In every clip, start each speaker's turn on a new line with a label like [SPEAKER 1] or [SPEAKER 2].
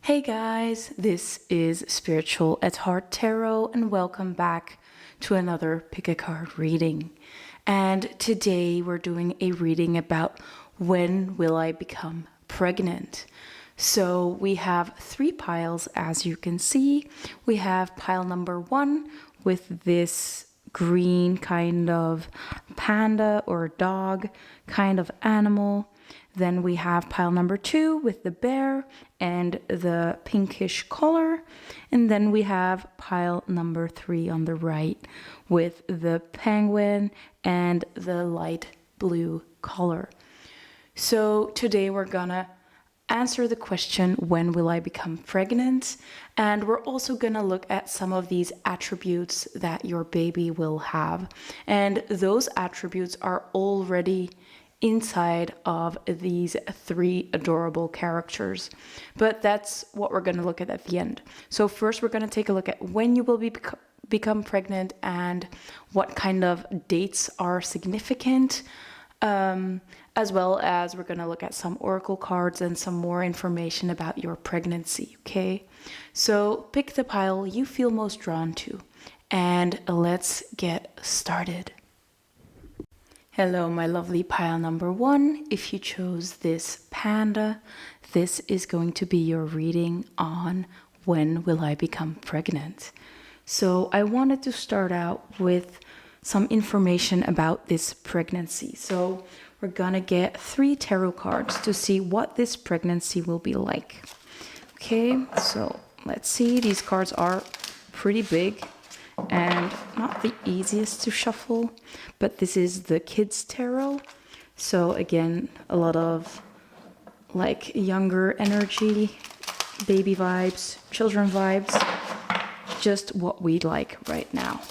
[SPEAKER 1] Hey guys, this is Spiritual at Heart Tarot, and welcome back to another Pick a Card reading. And today we're doing a reading about when will I become pregnant. So we have three piles, as you can see. We have pile number 1 with this green kind of panda or dog kind of animal. Then we have pile number 2 with the bear and the pinkish color. And then we have pile number 3 on the right with the penguin and the light blue color. So today we're gonna answer the question, when will I become pregnant? And we're also gonna look at some of these attributes that your baby will have. And those attributes are already inside of these three adorable characters. But that's what we're going to look at the end. So first we're going to take a look at when you will become pregnant and what kind of dates are significant, as well as we're going to look at some oracle cards and some more information about your pregnancy, okay? So pick the pile you feel most drawn to and let's get started. Hello, my lovely pile number 1. If you chose this panda, this is going to be your reading on when will I become pregnant. So I wanted to start out with some information about this pregnancy. So we're gonna get 3 tarot cards to see what this pregnancy will be like. Okay, so let's see. These cards are pretty big and not the easiest to shuffle, but this is the kids tarot. So again, a lot of like younger energy, baby vibes, children vibes, just what we'd like right now.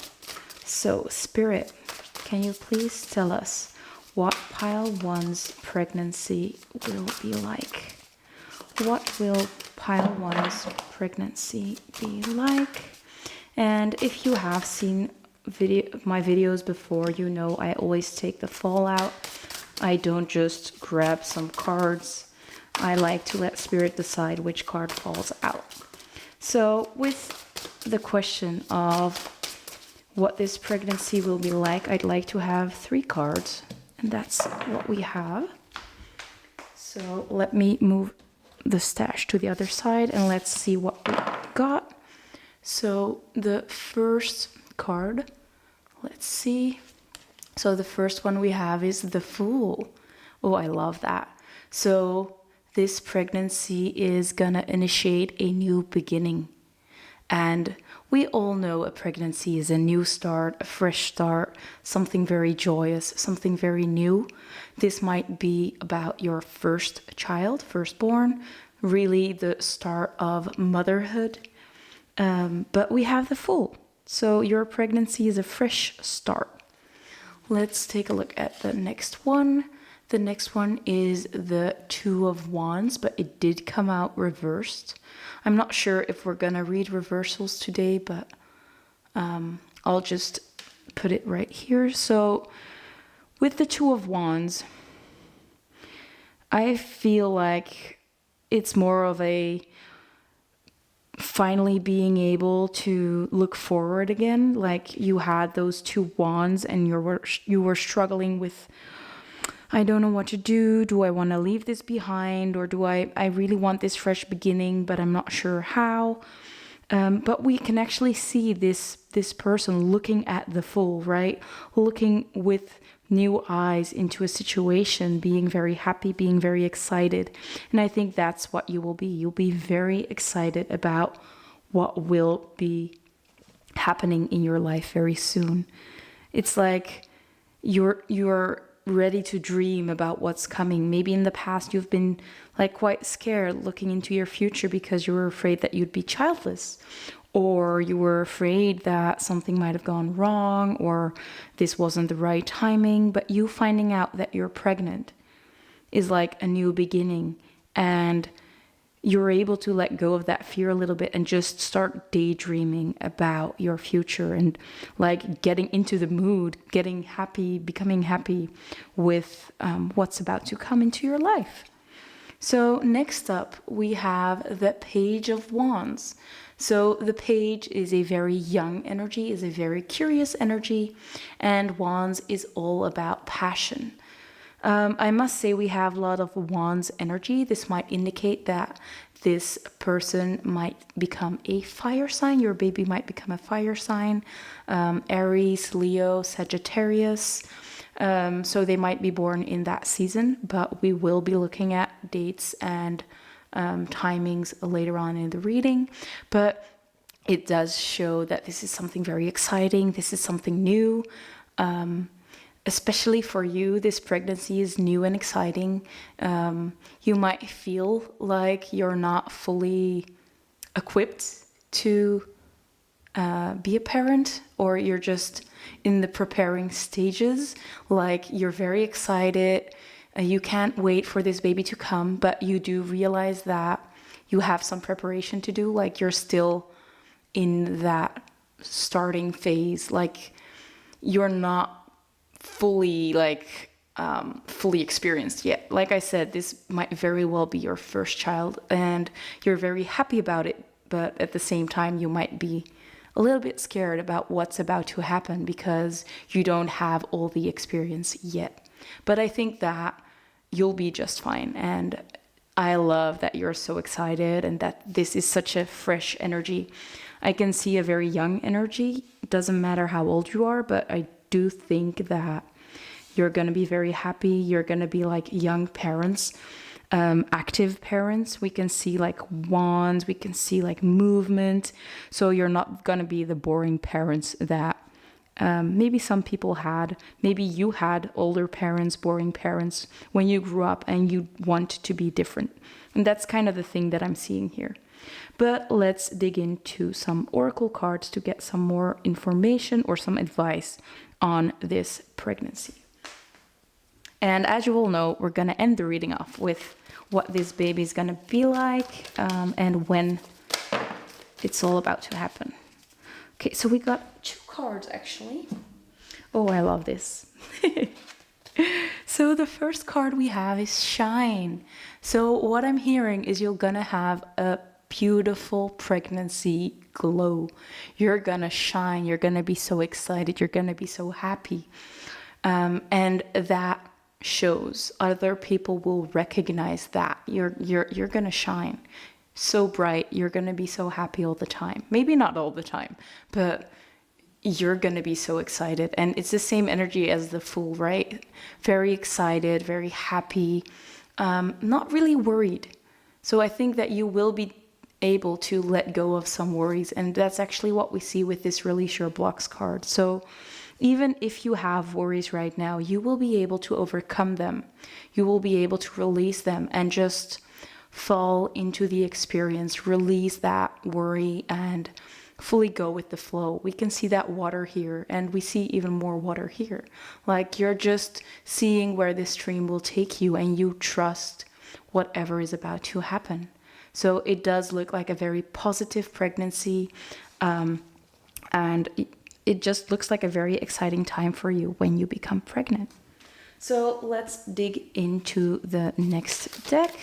[SPEAKER 1] So Spirit, can you please tell us what pile 1's pregnancy will be like? What will pile 1's pregnancy be like? And if you have seen my videos before, you know I always take the fallout. I don't just grab some cards. I like to let Spirit decide which card falls out. So with the question of what this pregnancy will be like, I'd like to have 3 cards, and that's what we have. So let me move the stash to the other side and let's see what we got. So the first card, let's see. So the first one we have is the Fool. Oh, I love that. So this pregnancy is gonna initiate a new beginning. And we all know a pregnancy is a new start, a fresh start, something very joyous, something very new. This might be about your first child, firstborn, really the start of motherhood. But we have the Fool. So your pregnancy is a fresh start. Let's take a look at the next one. The next one is the 2 of Wands, but it did come out reversed. I'm not sure if we're gonna read reversals today, but I'll just put it right here. So with the 2 of Wands, I feel like it's more of a finally being able to look forward again. Like you had those 2 wands and you were struggling with, I don't know what to do. Do I want to leave this behind, or do I really want this fresh beginning, but I'm not sure how. But we can actually see this person looking at the Fool, right? Looking with new eyes into a situation, being very happy, being very excited. And I think that's what you will be. You'll be very excited about what will be happening in your life very soon. It's like you're ready to dream about what's coming. Maybe in the past you've been like quite scared looking into your future because you were afraid that you'd be childless, or you were afraid that something might have gone wrong, or this wasn't the right timing. But you finding out that you're pregnant is like a new beginning, and you're able to let go of that fear a little bit and just start daydreaming about your future and like getting into the mood, getting happy, becoming happy with what's about to come into your life. So next up, we have the Page of Wands. So the Page is a very young energy, is a very curious energy, and Wands is all about passion. I must say we have a lot of Wands energy. This might indicate that this person might become a fire sign. Your baby might become a fire sign. Aries, Leo, Sagittarius. So they might be born in that season, but we will be looking at dates and timings later on in the reading. But it does show that this is something very exciting. This is something new. Especially for you, this pregnancy is new and exciting. You might feel like you're not fully equipped to be a parent, or you're just in the preparing stages. Like you're very excited, you can't wait for this baby to come, but you do realize that you have some preparation to do. Like you're still in that starting phase. Like you're not fully fully experienced yet. Like I said, this might very well be your first child and you're very happy about it, but at the same time you might be a little bit scared about what's about to happen because you don't have all the experience yet. But I think that you'll be just fine, and I love that you're so excited and that this is such a fresh energy. I can see a very young energy. It doesn't matter how old you are, but I do think that you're going to be very happy. You're going to be like young parents, active parents. We can see like wands, we can see like movement. So you're not going to be the boring parents that maybe some people had. Maybe you had older parents, boring parents when you grew up and you want to be different. And that's kind of the thing that I'm seeing here. But let's dig into some oracle cards to get some more information or some advice on this pregnancy. And as you all know, we're going to end the reading off with what this baby is going to be like and when it's all about to happen. Okay, so we got 2 cards actually. Oh, I love this. So the first card we have is Shine. So what I'm hearing is you're going to have a beautiful pregnancy glow. You're gonna shine. You're gonna be so excited. You're gonna be so happy, and that shows. Other people will recognize that you're gonna shine so bright. You're gonna be so happy all the time. Maybe not all the time, but you're gonna be so excited. And it's the same energy as the Fool, right? Very excited, very happy, not really worried. So I think that you will be able to let go of some worries, and that's actually what we see with this Release Your Blocks card. So even if you have worries right now, you will be able to overcome them. You will be able to release them and just fall into the experience, release that worry and fully go with the flow. We can see that water here, and we see even more water here. Like you're just seeing where this stream will take you, and you trust whatever is about to happen. So it does look like a very positive pregnancy, and it just looks like a very exciting time for you when you become pregnant. So let's dig into the next deck.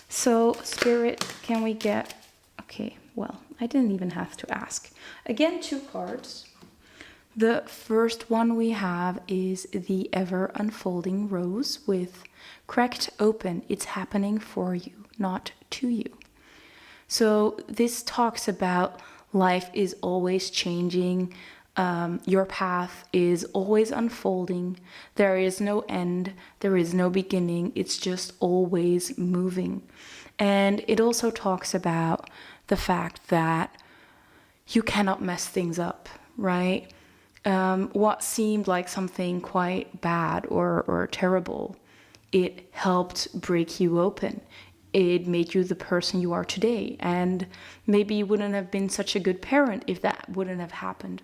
[SPEAKER 1] So Spirit, can we get... Okay, well, I didn't even have to ask. Again, 2 cards. The first one we have is the Ever Unfolding Rose with Cracked Open. It's happening for you, not to you. So this talks about life is always changing. Your path is always unfolding. There is no end. There is no beginning. It's just always moving. And it also talks about the fact that you cannot mess things up, right? What seemed like something quite bad or terrible, it helped break you open. It made you the person you are today. And maybe you wouldn't have been such a good parent if that wouldn't have happened.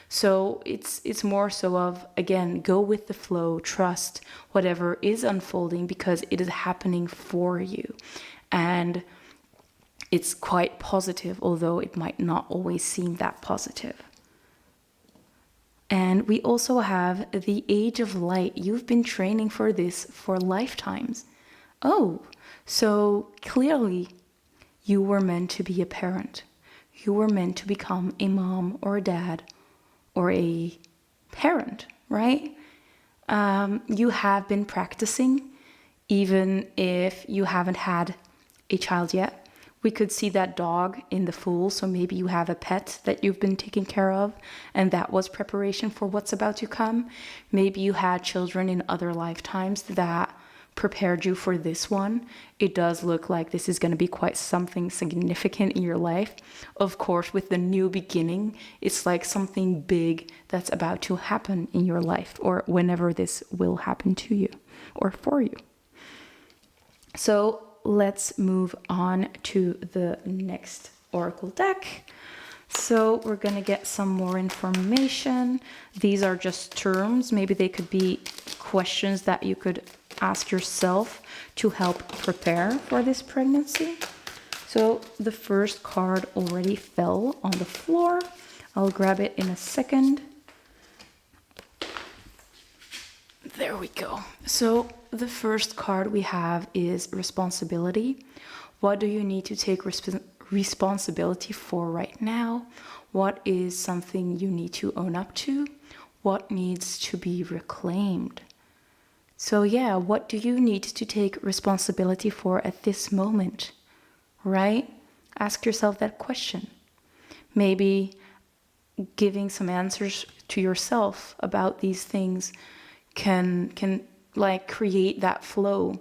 [SPEAKER 1] So it's more so of, again, go with the flow, trust whatever is unfolding because it is happening for you. And it's quite positive, although it might not always seem that positive. And we also have the Age of Light. You've been training for this for lifetimes. Oh, so clearly you were meant to be a parent. You were meant to become a mom or a dad or a parent, right? You have been practicing, even if you haven't had a child yet. We could see that dog in the Fool, so maybe you have a pet that you've been taking care of, and that was preparation for what's about to come. Maybe you had children in other lifetimes that prepared you for this one. It does look like this is going to be quite something significant in your life. Of course, with the new beginning, it's like something big that's about to happen in your life, or whenever this will happen to you or for you. So let's move on to the next oracle deck. So we're going to get some more information. These are just terms. Maybe they could be questions that you could ask yourself to help prepare for this pregnancy. So the first card already fell on the floor. I'll grab it in a second. There we go. So the first card we have is responsibility. What do you need to take responsibility for right now? What is something you need to own up to? What needs to be reclaimed? So yeah, what do you need to take responsibility for at this moment, right? Ask yourself that question. Maybe giving some answers to yourself about these things can like create that flow.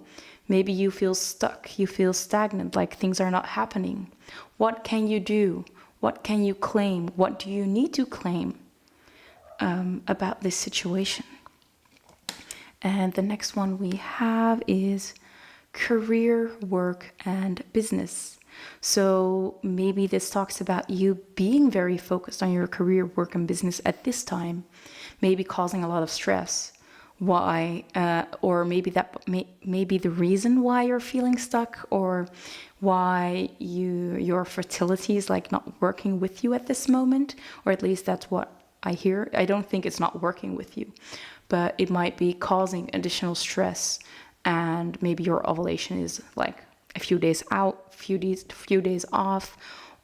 [SPEAKER 1] Maybe you feel stuck, you feel stagnant, like things are not happening. What can you do? What can you claim? What do you need to claim about this situation? And the next one we have is career, work, and business. So maybe this talks about you being very focused on your career, work, and business at this time, maybe causing a lot of stress. Why? Or maybe that maybe the reason why you're feeling stuck, or why your fertility is like not working with you at this moment, or at least that's what I hear. I don't think it's not working with you, but it might be causing additional stress, and maybe your ovulation is like a few days out, few days off,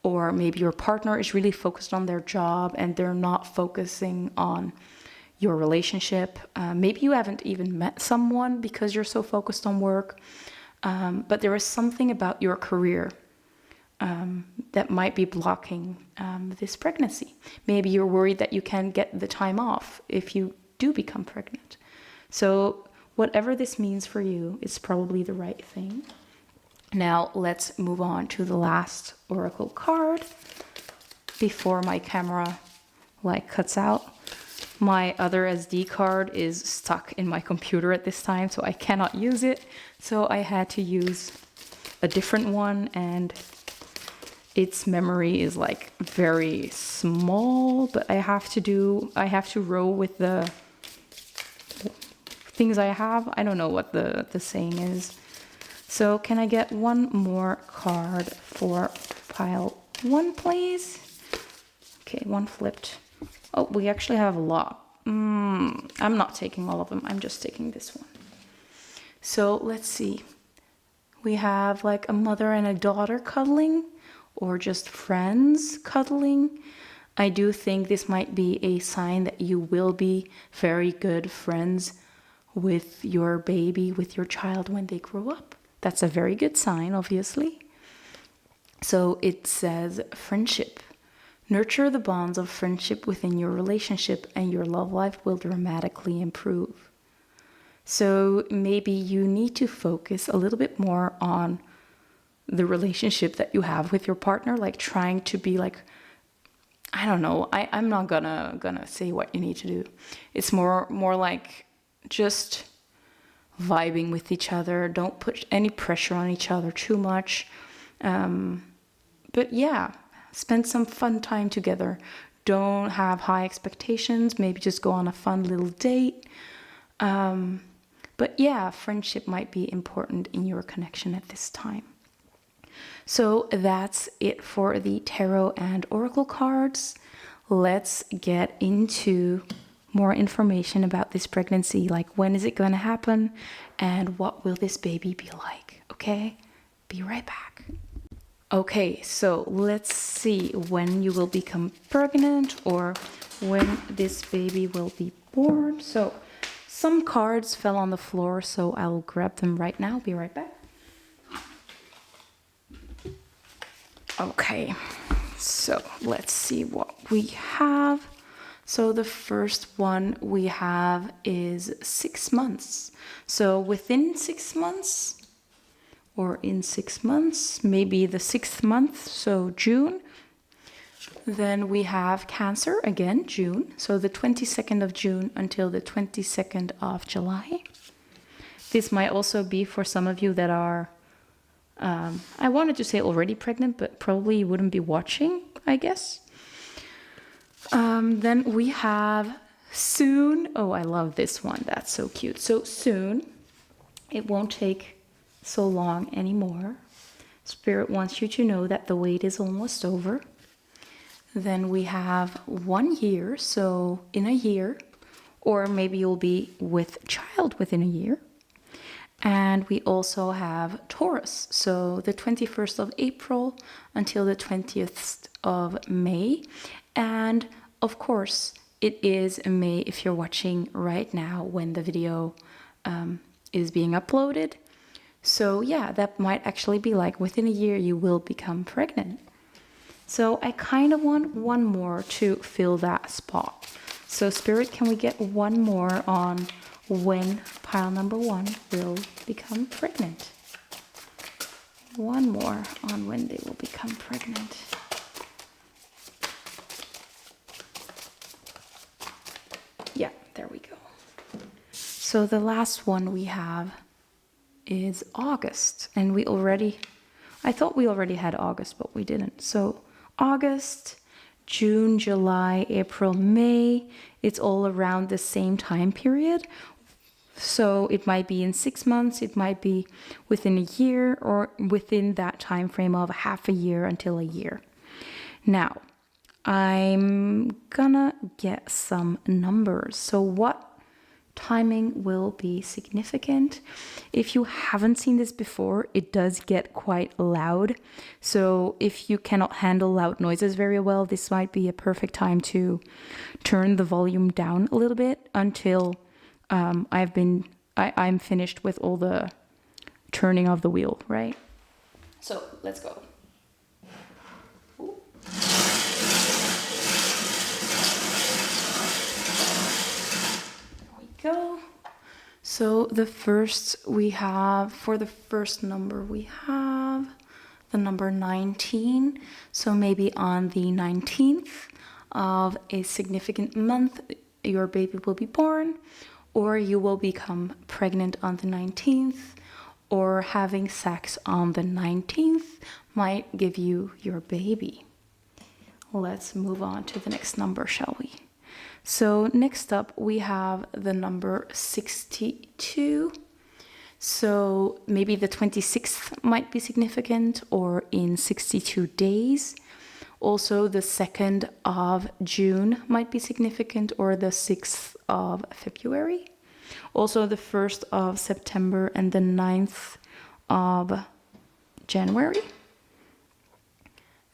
[SPEAKER 1] or maybe your partner is really focused on their job and they're not focusing on your relationship. Maybe you haven't even met someone because you're so focused on work, but there is something about your career that might be blocking this pregnancy. Maybe you're worried that you can't get the time off if you do become pregnant. So whatever this means for you, it's probably the right thing. Now let's move on to the last oracle card before my camera like cuts out. My other SD card is stuck in my computer at this time, so I cannot use it. So I had to use a different one, and its memory is like very small, but I have to roll with the things I have. I don't know what the saying is. So can I get one more card for pile 1, please? Okay, one flipped. Oh, we actually have a lot. I'm not taking all of them. I'm just taking this one. So let's see. We have like a mother and a daughter cuddling, or just friends cuddling. I do think this might be a sign that you will be very good friends with your baby, with your child when they grow up. That's a very good sign, obviously. So it says friendship. Nurture the bonds of friendship within your relationship, and your love life will dramatically improve. So maybe you need to focus a little bit more on the relationship that you have with your partner, like trying to be like, I don't know, I'm not gonna say what you need to do. It's more like just vibing with each other. Don't put any pressure on each other too much. But yeah, spend some fun time together. Don't have high expectations. Maybe just go on a fun little date. But yeah, friendship might be important in your connection at this time. So that's it for the tarot and oracle cards. Let's get into more information about this pregnancy, like when is it going to happen and what will this baby be like. okay? Be right back. Okay, so let's see when you will become pregnant or when this baby will be born. So some cards fell on the floor, so I will grab them right now. Be right back. Okay, so let's see what we have. So the first one we have is 6 months. So within 6 months, or in 6 months, maybe the 6th month, so June. Then we have Cancer, again, June. So the 22nd of June until the 22nd of July. This might also be for some of you that are, I wanted to say already pregnant, but probably you wouldn't be watching, I guess. Then we have soon. Oh, I love this one. That's so cute. So soon, it won't take so long anymore. Spirit wants you to know that the wait is almost over. Then we have 1 year, so in a year, or maybe you'll be with child within a year. And we also have Taurus, so the 21st of April until the 20th of May. And of course, it is May if you're watching right now when the video is being uploaded. So yeah, that might actually be like within a year you will become pregnant. So I kind of want one more to fill that spot. So Spirit, can we get one more on when pile number 1 will become pregnant? One more on when they will become pregnant. Yeah, there we go. So the last one we have is August, and I thought we already had August, but we didn't. So August, June, July, April, May, it's all around the same time period. So it might be in 6 months, it might be within a year, or within that time frame of half a year until a year. Now, I'm gonna get some numbers. So what timing will be significant? If you haven't seen this before, it does get quite loud. So if you cannot handle loud noises very well, this might be a perfect time to turn the volume down a little bit until I'm finished with all the turning of the wheel, right? So let's go. Go. So the first we have, for the first number we have the number 19. So maybe on the 19th of a significant month, your baby will be born, or you will become pregnant on the 19th, or having sex on the 19th might give you your baby. Let's move on to the next number, shall we? So next up we have the number 62. So maybe the 26th might be significant, or in 62 days. Also the 2nd of June might be significant, or the 6th of February. Also the 1st of September and the 9th of January.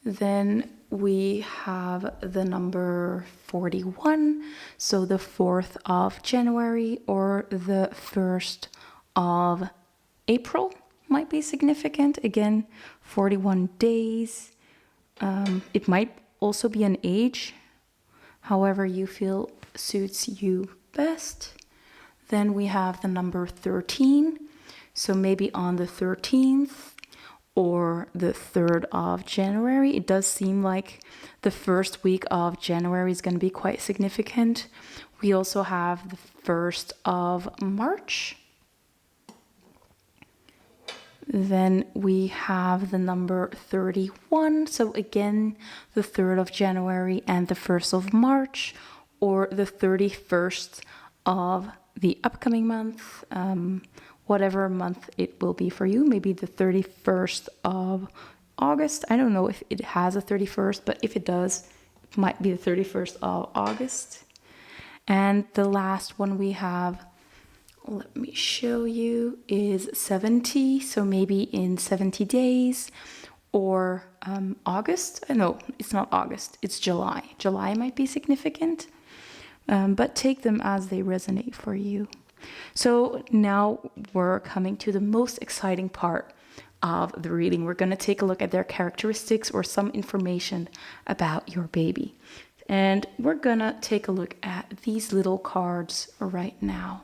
[SPEAKER 1] Then we have the number 41, so the 4th of January or the 1st of April might be significant. Again, 41 days. It might also be an age, however you feel suits you best. Then we have the number 13, so maybe on the 13th or the 3rd of January. It does seem like the first week of January is going to be quite significant. We also have the 1st of March. Then we have the number 31. So again, the 3rd of January and the 1st of March, or the 31st of the upcoming month. Whatever month it will be for you, maybe the 31st of August. I don't know if it has a 31st, but if it does, it might be the 31st of August. And the last one we have let me show you, is 70. So maybe in 70 days or August. No, it's not August, it's July. July might be significant, but take them as they resonate for you. So now we're coming to the most exciting part of the reading. We're going to take a look at their characteristics or some information about your baby. And we're going to take a look at these little cards right now.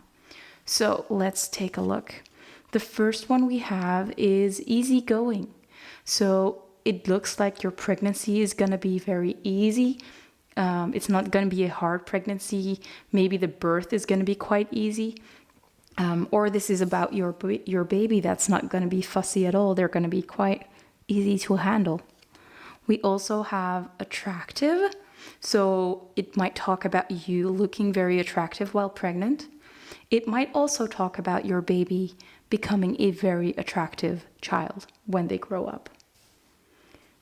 [SPEAKER 1] So let's take a look. The first one we have is easygoing. So it looks like your pregnancy is going to be very easy. It's not going to be a hard pregnancy. Maybe the birth is going to be quite easy. Or this is about your baby that's not going to be fussy at all. They're going to be quite easy to handle. We also have attractive. So it might talk about you looking very attractive while pregnant. It might also talk about your baby becoming a very attractive child when they grow up.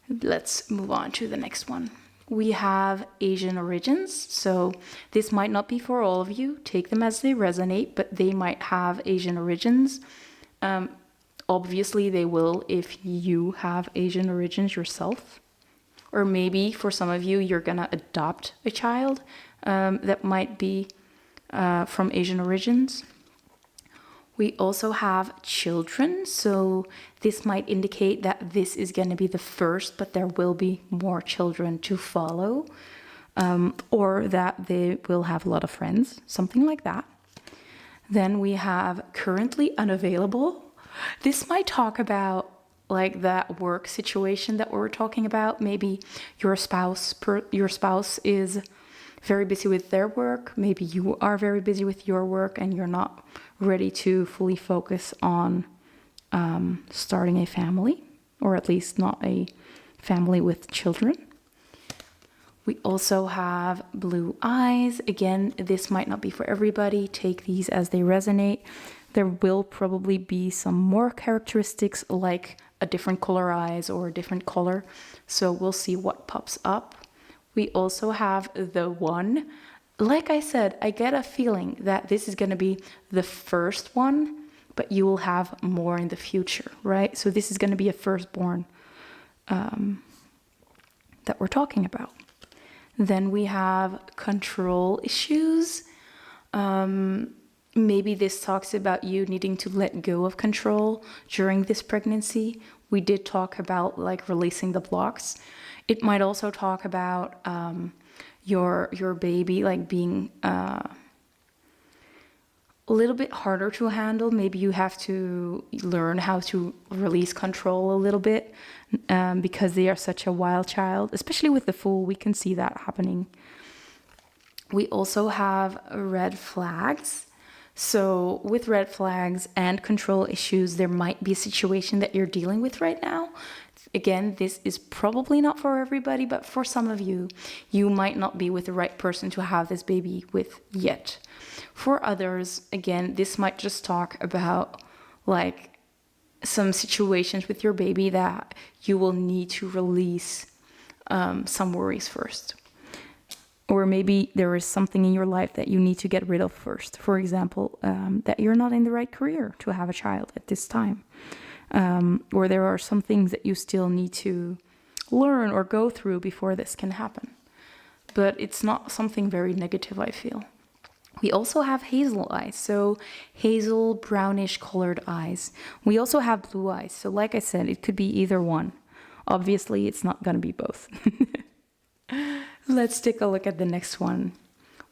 [SPEAKER 1] Let's move on to the next one. We have Asian origins. So this might not be for all of you. Take them as they resonate, but they might have Asian origins. Obviously, they will if you have Asian origins yourself. Or maybe for some of you, you're going to adopt a child that might be from Asian origins. We also have children, so this might indicate that this is going to be the first, but there will be more children to follow, or that they will have a lot of friends, something like that. Then we have currently unavailable. This might talk about like that work situation that we were talking about. Maybe your spouse is very busy with their work. Maybe you are very busy with your work and you're not ready to fully focus on starting a family, or at least not a family with children. We also have blue eyes. Again, this might not be for everybody. Take these as they resonate. There will probably be some more characteristics like a different color eyes or a different color. So we'll see what pops up. We also have the one. Like I said, I get a feeling that this is going to be the first one, but you will have more in the future, right? So this is going to be a firstborn that we're talking about. Then we have control issues. Maybe this talks about you needing to let go of control during this pregnancy. We did talk about like releasing the blocks. It might also talk about your baby like being a little bit harder to handle. Maybe you have to learn how to release control a little bit because they are such a wild child, especially with the Fool. We can see that happening. We also have red flags. So with red flags and control issues, there might be a situation that you're dealing with right now. Again, this is probably not for everybody, but for some of you, you might not be with the right person to have this baby with yet. For others, again, this might just talk about like some situations with your baby that you will need to release some worries first. Or maybe there is something in your life that you need to get rid of first. For example, that you're not in the right career to have a child at this time. Or there are some things that you still need to learn or go through before this can happen. But it's not something very negative, I feel. We also have hazel eyes, so hazel brownish colored eyes. We also have blue eyes, so like I said, it could be either one. Obviously, it's not going to be both. Let's take a look at the next one.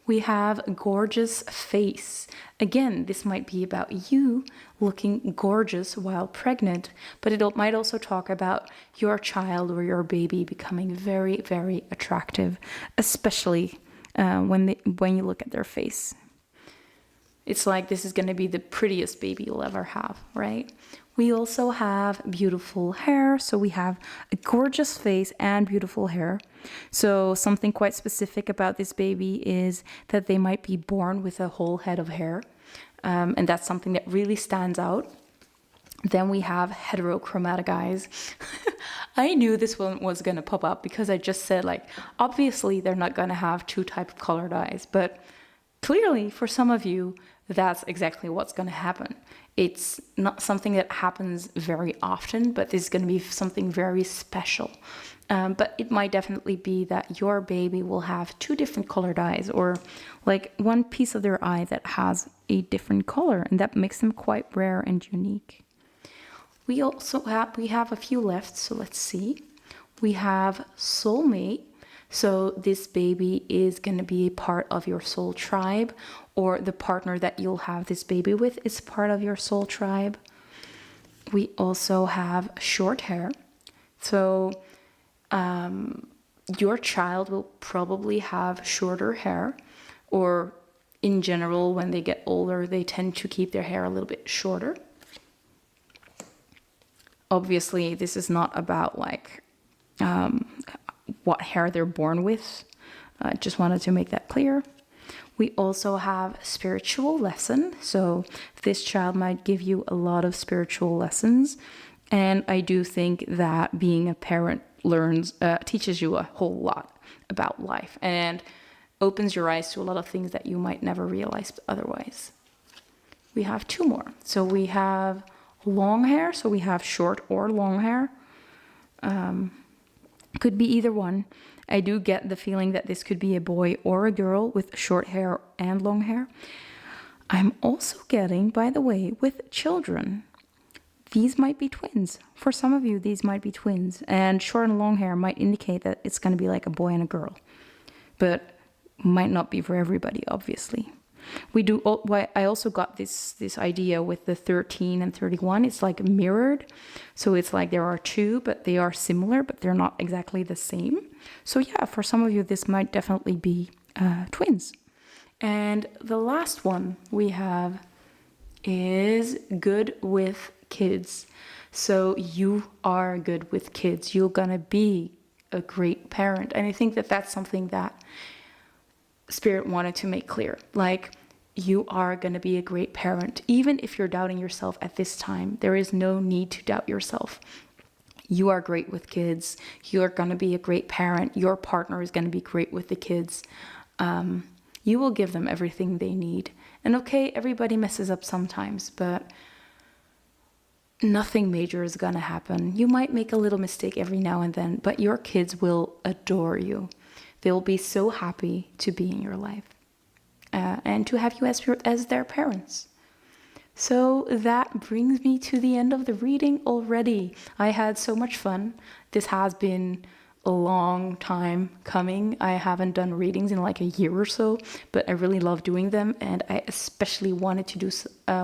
[SPEAKER 1] We have a gorgeous face. Again, this might be about you looking gorgeous while pregnant, but it might also talk about your child or your baby becoming very, very attractive, especially when you look at their face. It's like this is going to be the prettiest baby you'll ever have, right? We also have beautiful hair. So we have a gorgeous face and beautiful hair. So something quite specific about this baby is that they might be born with a whole head of hair. And that's something that really stands out. Then we have heterochromatic eyes. I knew this one was going to pop up because I just said, like, obviously they're not going to have two types of colored eyes. But clearly, for some of you, that's exactly what's going to happen. It's not something that happens very often, but this is going to be something very special. But it might definitely be that your baby will have two different colored eyes, or like one piece of their eye that has a different color, and that makes them quite rare and unique. We have a few left, so let's see. We have soulmate. So this baby is going to be a part of your soul tribe, or the partner that you'll have this baby with is part of your soul tribe. We also have short hair. So your child will probably have shorter hair, or in general, when they get older, they tend to keep their hair a little bit shorter. Obviously, this is not about like what hair they're born with. I just wanted to make that clear. We also have spiritual lesson. So this child might give you a lot of spiritual lessons. And I do think that being a parent teaches you a whole lot about life and opens your eyes to a lot of things that you might never realize otherwise. We have two more. So we have long hair. So we have short or long hair. Could be either one. I do get the feeling that this could be a boy or a girl with short hair and long hair. I'm also getting, by the way, with children, these might be twins. For some of you, these might be twins. And short and long hair might indicate that it's going to be like a boy and a girl. But might not be for everybody, obviously. I also got this idea with the 13 and 31. It's like mirrored. So it's like there are two, but they are similar, but they're not exactly the same. So yeah, for some of you, this might definitely be twins. And the last one we have is good with kids. So you are good with kids. You're going to be a great parent. And I think that that's something that Spirit wanted to make clear. Like, you are going to be a great parent. Even if you're doubting yourself at this time, there is no need to doubt yourself. You are great with kids. You're going to be a great parent. Your partner is going to be great with the kids. You will give them everything they need. And okay, everybody messes up sometimes, but nothing major is going to happen. You might make a little mistake every now and then, but your kids will adore you. They'll be so happy to be in your life and to have you as their parents. So that brings me to the end of the reading already. I had so much fun. This has been a long time coming. I haven't done readings in like a year or so, but I really love doing them. And I especially wanted to do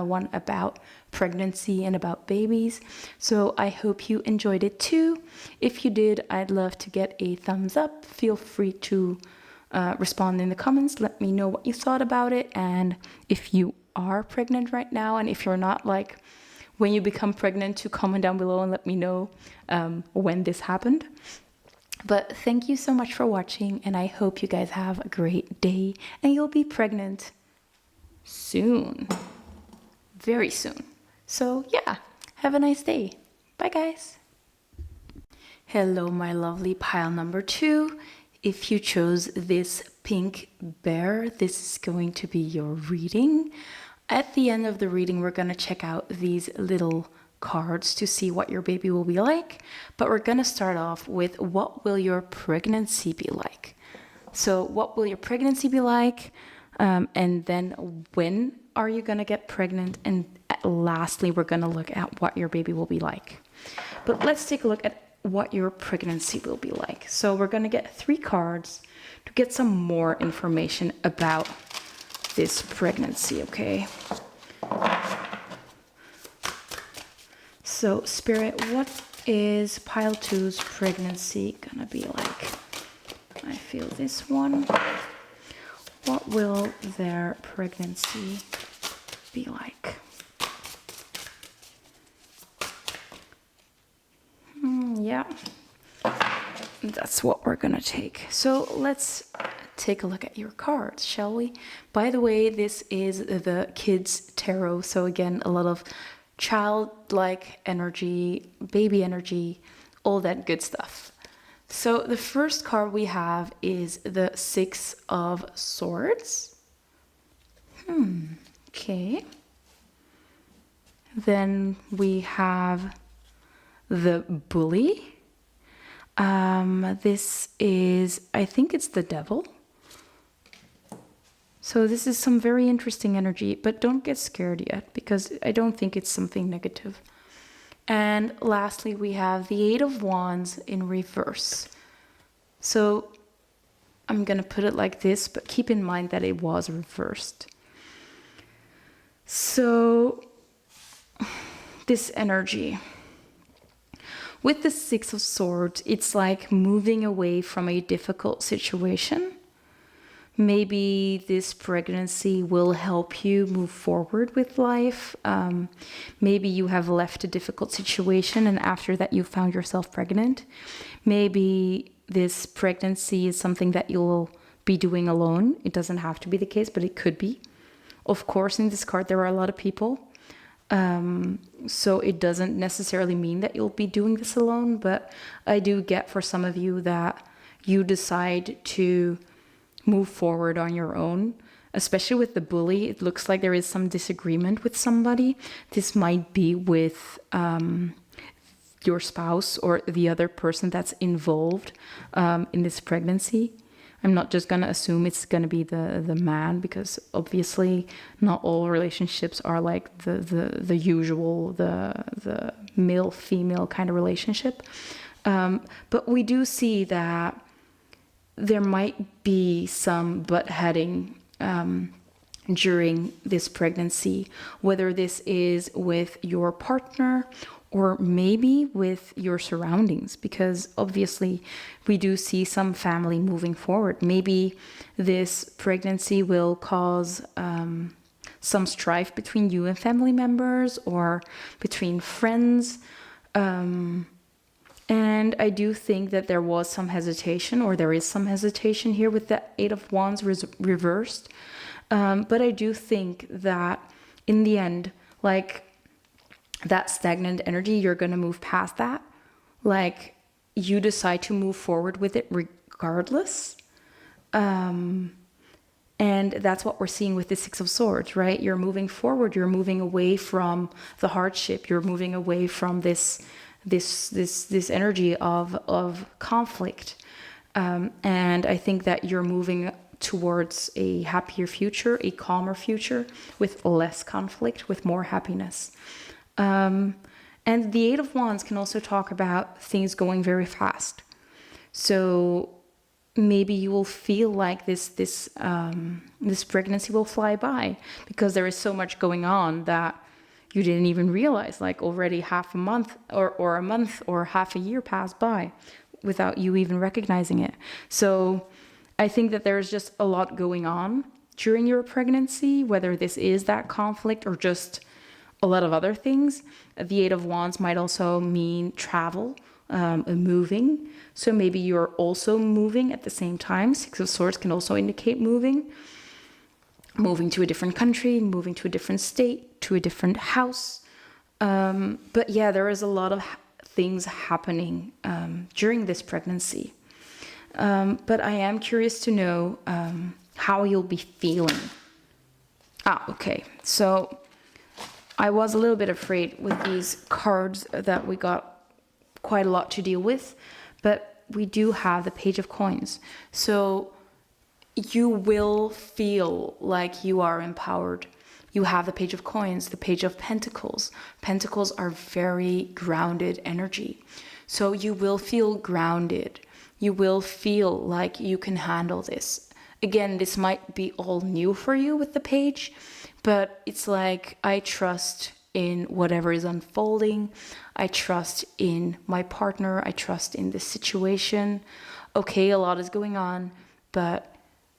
[SPEAKER 1] one about pregnancy and about babies. So I hope you enjoyed it too. If you did, I'd love to get a thumbs up. Feel free to respond in the comments. Let me know what you thought about it. And if you are pregnant right now, and if you're not, like when you become pregnant, to comment down below and let me know when this happened. But thank you so much for watching, and I hope you guys have a great day and you'll be pregnant soon, very soon. So yeah, have a nice day. Bye guys. Hello, my lovely pile number 2. If you chose this pink bear, this is going to be your reading. At the end of the reading, we're going to check out these little cards to see what your baby will be like. But we're going to start off with, what will your pregnancy be like? So what will your pregnancy be like? And then when are you going to get pregnant? And lastly, we're going to look at what your baby will be like. But let's take a look at what your pregnancy will be like. So we're going to get 3 cards to get some more information about this pregnancy, okay? So Spirit, what is pile 2's pregnancy gonna be like? I feel this one. What will their pregnancy be like? Yeah, that's what we're gonna take. So let's take a look at your cards, shall we? By the way, this is the kids tarot. So again, a lot of childlike energy, baby energy, all that good stuff. So the first card we have is the 6 of Swords. Okay. Then we have the bully. This is, I think it's the devil. So this is some very interesting energy, but don't get scared yet because I don't think it's something negative. And lastly, we have the Eight of Wands in reverse. So I'm going to put it like this, but keep in mind that it was reversed. So this energy. With the Six of Swords, it's like moving away from a difficult situation. Maybe this pregnancy will help you move forward with life. Maybe you have left a difficult situation and after that you found yourself pregnant. Maybe this pregnancy is something that you'll be doing alone. It doesn't have to be the case, but it could be. Of course, in this card, there are a lot of people. So it doesn't necessarily mean that you'll be doing this alone, but I do get for some of you that you decide to move forward on your own, especially with the bully. It looks like there is some disagreement with somebody. This might be with your spouse or the other person that's involved in this pregnancy. I'm not just going to assume it's going to be the man, because obviously not all relationships are like the usual, the male-female kind of relationship. But we do see that there might be some butt heading during this pregnancy, whether this is with your partner or maybe with your surroundings, because obviously we do see some family moving forward. Maybe this pregnancy will cause some strife between you and family members or between friends. And I do think that there was some hesitation, or there is some hesitation here with the Eight of Wands reversed. But I do think that in the end, like that stagnant energy, you're going to move past that. Like you decide to move forward with it regardless. And that's what we're seeing with the Six of Swords, right? You're moving forward. You're moving away from the hardship. You're moving away from this energy of conflict. And I think that you're moving towards a happier future, a calmer future with less conflict, with more happiness. And the Eight of Wands can also talk about things going very fast. So maybe you will feel like this pregnancy will fly by because there is so much going on that you didn't even realize, like already half a month or a month or half a year passed by without you even recognizing it. So I think that there's just a lot going on during your pregnancy, whether this is that conflict or just a lot of other things. The Eight of Wands might also mean travel, moving. So maybe you're also moving at the same time. Six of Swords can also indicate moving to a different country, moving to a different state, to a different house. But yeah, there is a lot of things happening during this pregnancy. But I am curious to know how you'll be feeling. Okay. So I was a little bit afraid with these cards that we got quite a lot to deal with, but we do have the Page of Coins. So you will feel like you are empowered. You have the Page of Coins, the Page of Pentacles. Pentacles are very grounded energy. So you will feel grounded. You will feel like you can handle this. Again, this might be all new for you with the page, but it's like, I trust in whatever is unfolding. I trust in my partner. I trust in this situation. Okay, a lot is going on, but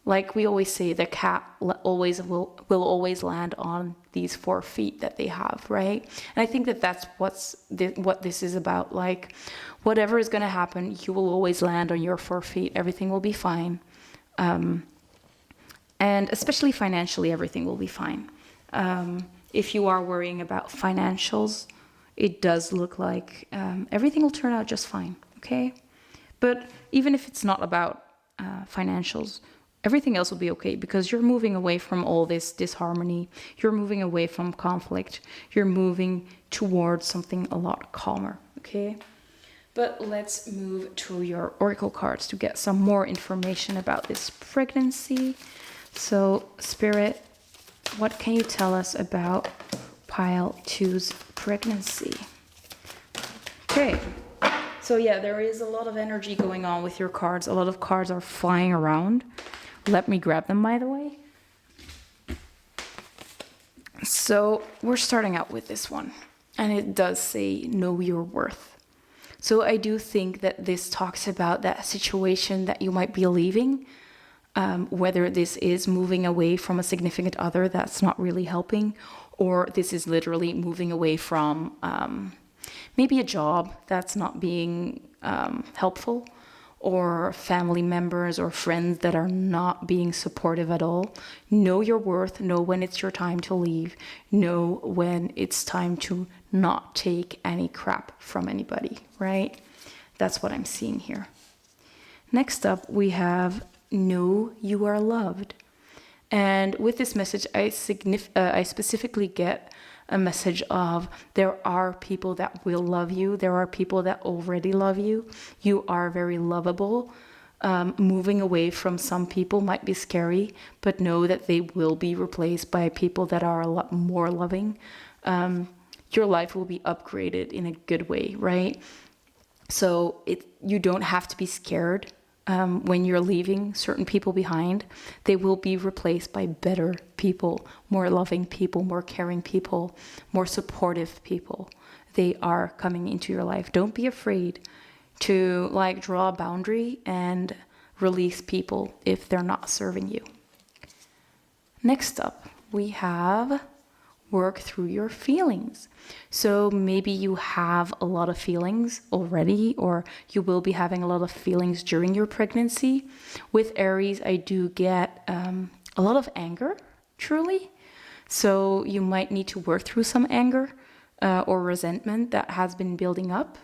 [SPEAKER 1] like we always say, the cat will always land on these 4 feet that they have, right? And I think that that's what this is about. Like, whatever is going to happen, you will always land on your 4 feet. Everything will be fine. And especially financially, everything will be fine. If you are worrying about financials, it does look like everything will turn out just fine, okay? But even if it's not about financials, everything else will be okay, because you're moving away from all this disharmony. You're moving away from conflict. You're moving towards something a lot calmer, okay? But let's move to your oracle cards to get some more information about this pregnancy. So, Spirit, what can you tell us about pile 2's pregnancy? Okay. So yeah, there is a lot of energy going on with your cards. A lot of cards are flying around. Let me grab them, by the way. So we're starting out with this one. And it does say, know your worth. So I do think that this talks about that situation that you might be leaving. Whether this is moving away from a significant other that's not really helping, or this is literally moving away from maybe a job that's not being helpful, or family members or friends that are not being supportive at all. Know your worth. Know when it's your time to leave. Know when it's time to not take any crap from anybody, right? That's what I'm seeing here. Next up, we have know you are loved. And with this message, I specifically get a message of there are people that will love you. There are people that already love you. You are very lovable. Moving away from some people might be scary, but know that they will be replaced by people that are a lot more loving. Your life will be upgraded in a good way, right? So you don't have to be scared when you're leaving certain people behind. They will be replaced by better people, more loving people, more caring people, more supportive people. They are coming into your life. Don't be afraid to draw a boundary and release people if they're not serving you. Next up, we have work through your feelings. So maybe you have a lot of feelings already, or you will be having a lot of feelings during your pregnancy. With Aries, I do get a lot of anger, truly. So you might need to work through some anger or resentment that has been building up.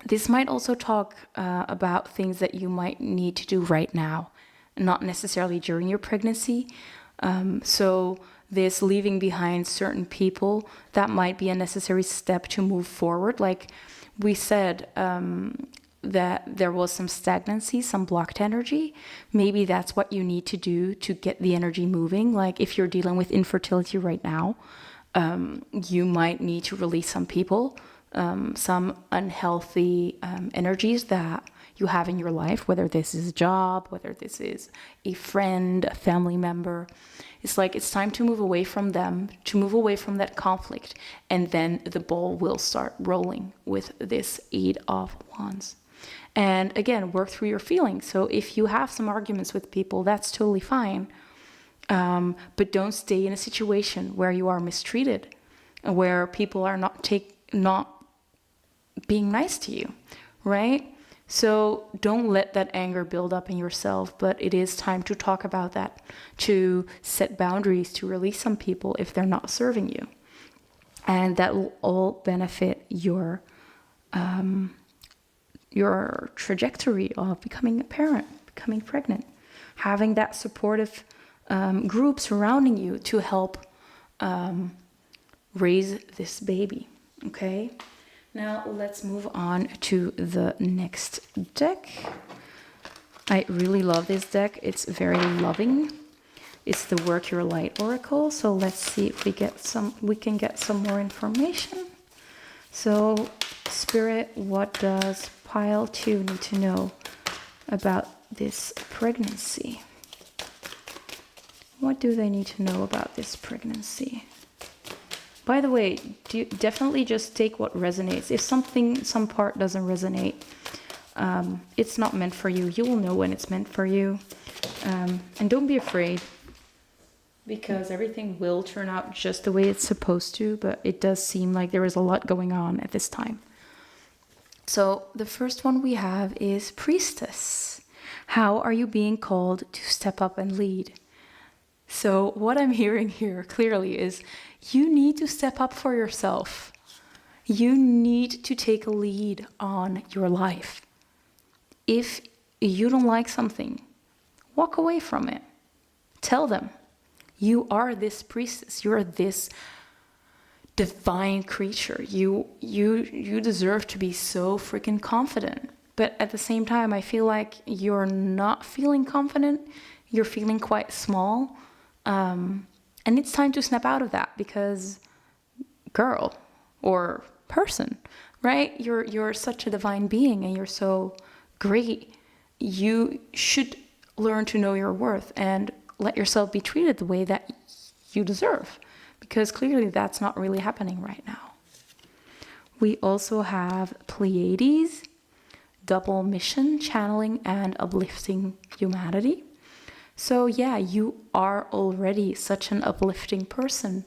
[SPEAKER 1] This might also talk about things that you might need to do right now, not necessarily during your pregnancy. So this leaving behind certain people, that might be a necessary step to move forward. Like we said, that there was some stagnancy, some blocked energy. Maybe that's what you need to do to get the energy moving. Like if you're dealing with infertility right now, you might need to release some people, some unhealthy energies that you have in your life, whether this is a job, whether this is a friend, a family member. It's time to move away from them, to move away from that conflict, and then the ball will start rolling with this 8 of Wands. And again, work through your feelings. So if you have some arguments with people, that's totally fine. But don't stay in a situation where you are mistreated, where people are not being nice to you, right? So don't let that anger build up in yourself, but it is time to talk about that, to set boundaries, to release some people if they're not serving you. And that will all benefit your trajectory of becoming a parent, becoming pregnant, having that supportive group surrounding you to help raise this baby, okay? Now let's move on to the next deck. I really love this deck. It's very loving. It's the Work Your Light Oracle. So let's see if we can get some more information. So Spirit, what does pile 2 need to know about this pregnancy? What do they need to know about this pregnancy? By the way, definitely just take what resonates. If some part doesn't resonate, it's not meant for you. You will know when it's meant for you. And don't be afraid, because everything will turn out just the way it's supposed to, but it does seem like there is a lot going on at this time. So the first one we have is Priestess. How are you being called to step up and lead? So what I'm hearing here clearly is you need to step up for yourself. You need to take a lead on your life. If you don't like something, walk away from it. Tell them, you are this priestess, you're this divine creature. You deserve to be so freaking confident. But at the same time, I feel like you're not feeling confident. You're feeling quite small. And it's time to snap out of that because, girl or person, right? You're such a divine being and you're so great. You should learn to know your worth and let yourself be treated the way that you deserve, because clearly that's not really happening right now. We also have Pleiades, double mission, channeling and uplifting humanity. So yeah, you are already such an uplifting person.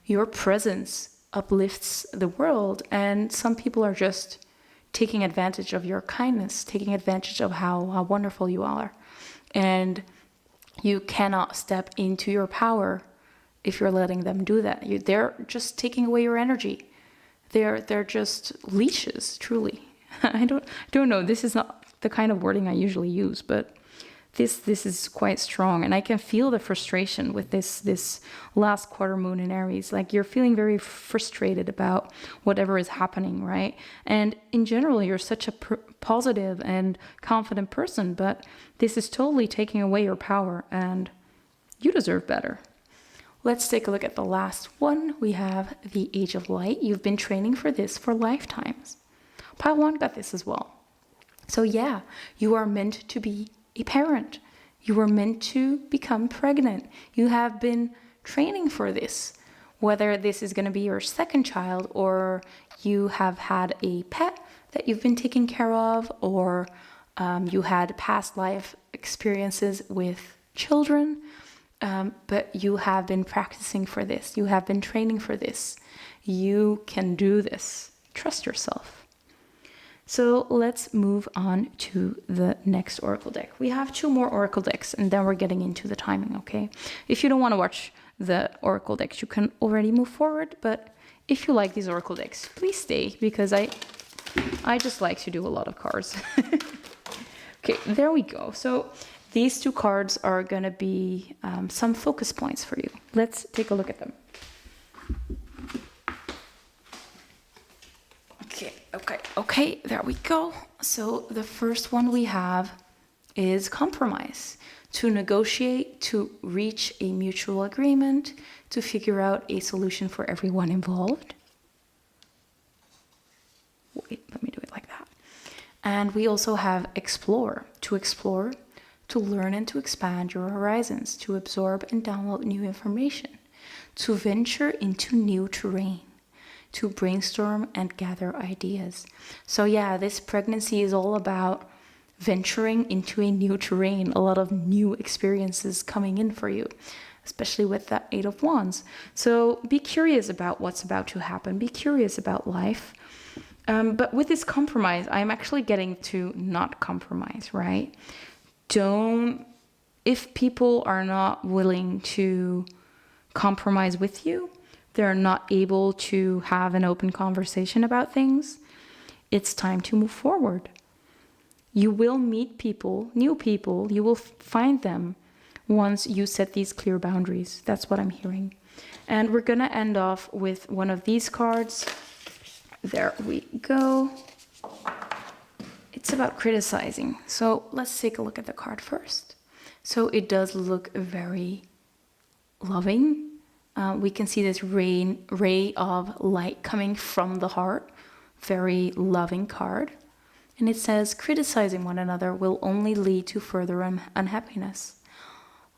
[SPEAKER 1] Your presence uplifts the world, and some people are just taking advantage of your kindness, taking advantage of how wonderful you are. And you cannot step into your power if you're letting them do that. They're just taking away your energy. They're just leeches, truly. I don't know. This is not the kind of wording I usually use, but this is quite strong, and I can feel the frustration with this last quarter moon in Aries. Like, you're feeling very frustrated about whatever is happening, right? And in general, you're such a positive and confident person, but this is totally taking away your power, and you deserve better. Let's take a look at the last one. We have the Age of Light. You've been training for this for lifetimes. Pile 1 got this as well. So yeah, you are meant to be a parent. You were meant to become pregnant. You have been training for this, whether this is going to be your second child, or you have had a pet that you've been taking care of, or you had past life experiences with children, but you have been practicing for this. You have been training for this. You can do this. Trust yourself. So let's move on to the next oracle deck. We have 2 more oracle decks, and then we're getting into the timing, okay? If you don't want to watch the oracle decks, you can already move forward, but if you like these oracle decks, please stay, because I just like to do a lot of cards. Okay, there we go. So these 2 cards are going to be some focus points for you. Let's take a look at them. Okay, there we go. So the first one we have is compromise. To negotiate, to reach a mutual agreement, to figure out a solution for everyone involved. Wait, let me do it like that. And we also have explore, to learn and to expand your horizons, to absorb and download new information, to venture into new terrain, to brainstorm and gather ideas. So yeah, this pregnancy is all about venturing into a new terrain, a lot of new experiences coming in for you, especially with that 8 of Wands. So be curious about what's about to happen. Be curious about life. But with this compromise, I'm actually getting to not compromise, right? If people are not willing to compromise with you, they're not able to have an open conversation about things, it's time to move forward. You will meet people, new people, you will find them once you set these clear boundaries. That's what I'm hearing. And we're gonna end off with one of these cards. There we go. It's about criticizing. So let's take a look at the card first. So it does look very loving. We can see this ray of light coming from the heart. Very loving card. And it says, criticizing one another will only lead to further unhappiness.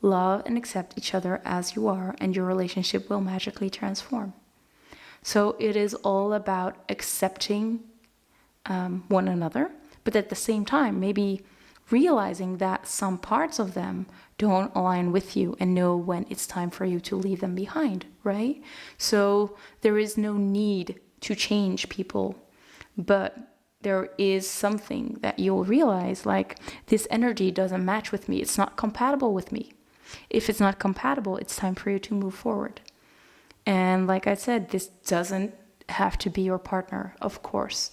[SPEAKER 1] Love and accept each other as you are, and your relationship will magically transform. So it is all about accepting one another, but at the same time, maybe realizing that some parts of them don't align with you, and know when it's time for you to leave them behind, right? So there is no need to change people, but there is something that you'll realize, like, this energy doesn't match with me. It's not compatible with me. If it's not compatible, it's time for you to move forward. And like I said, this doesn't have to be your partner, of course.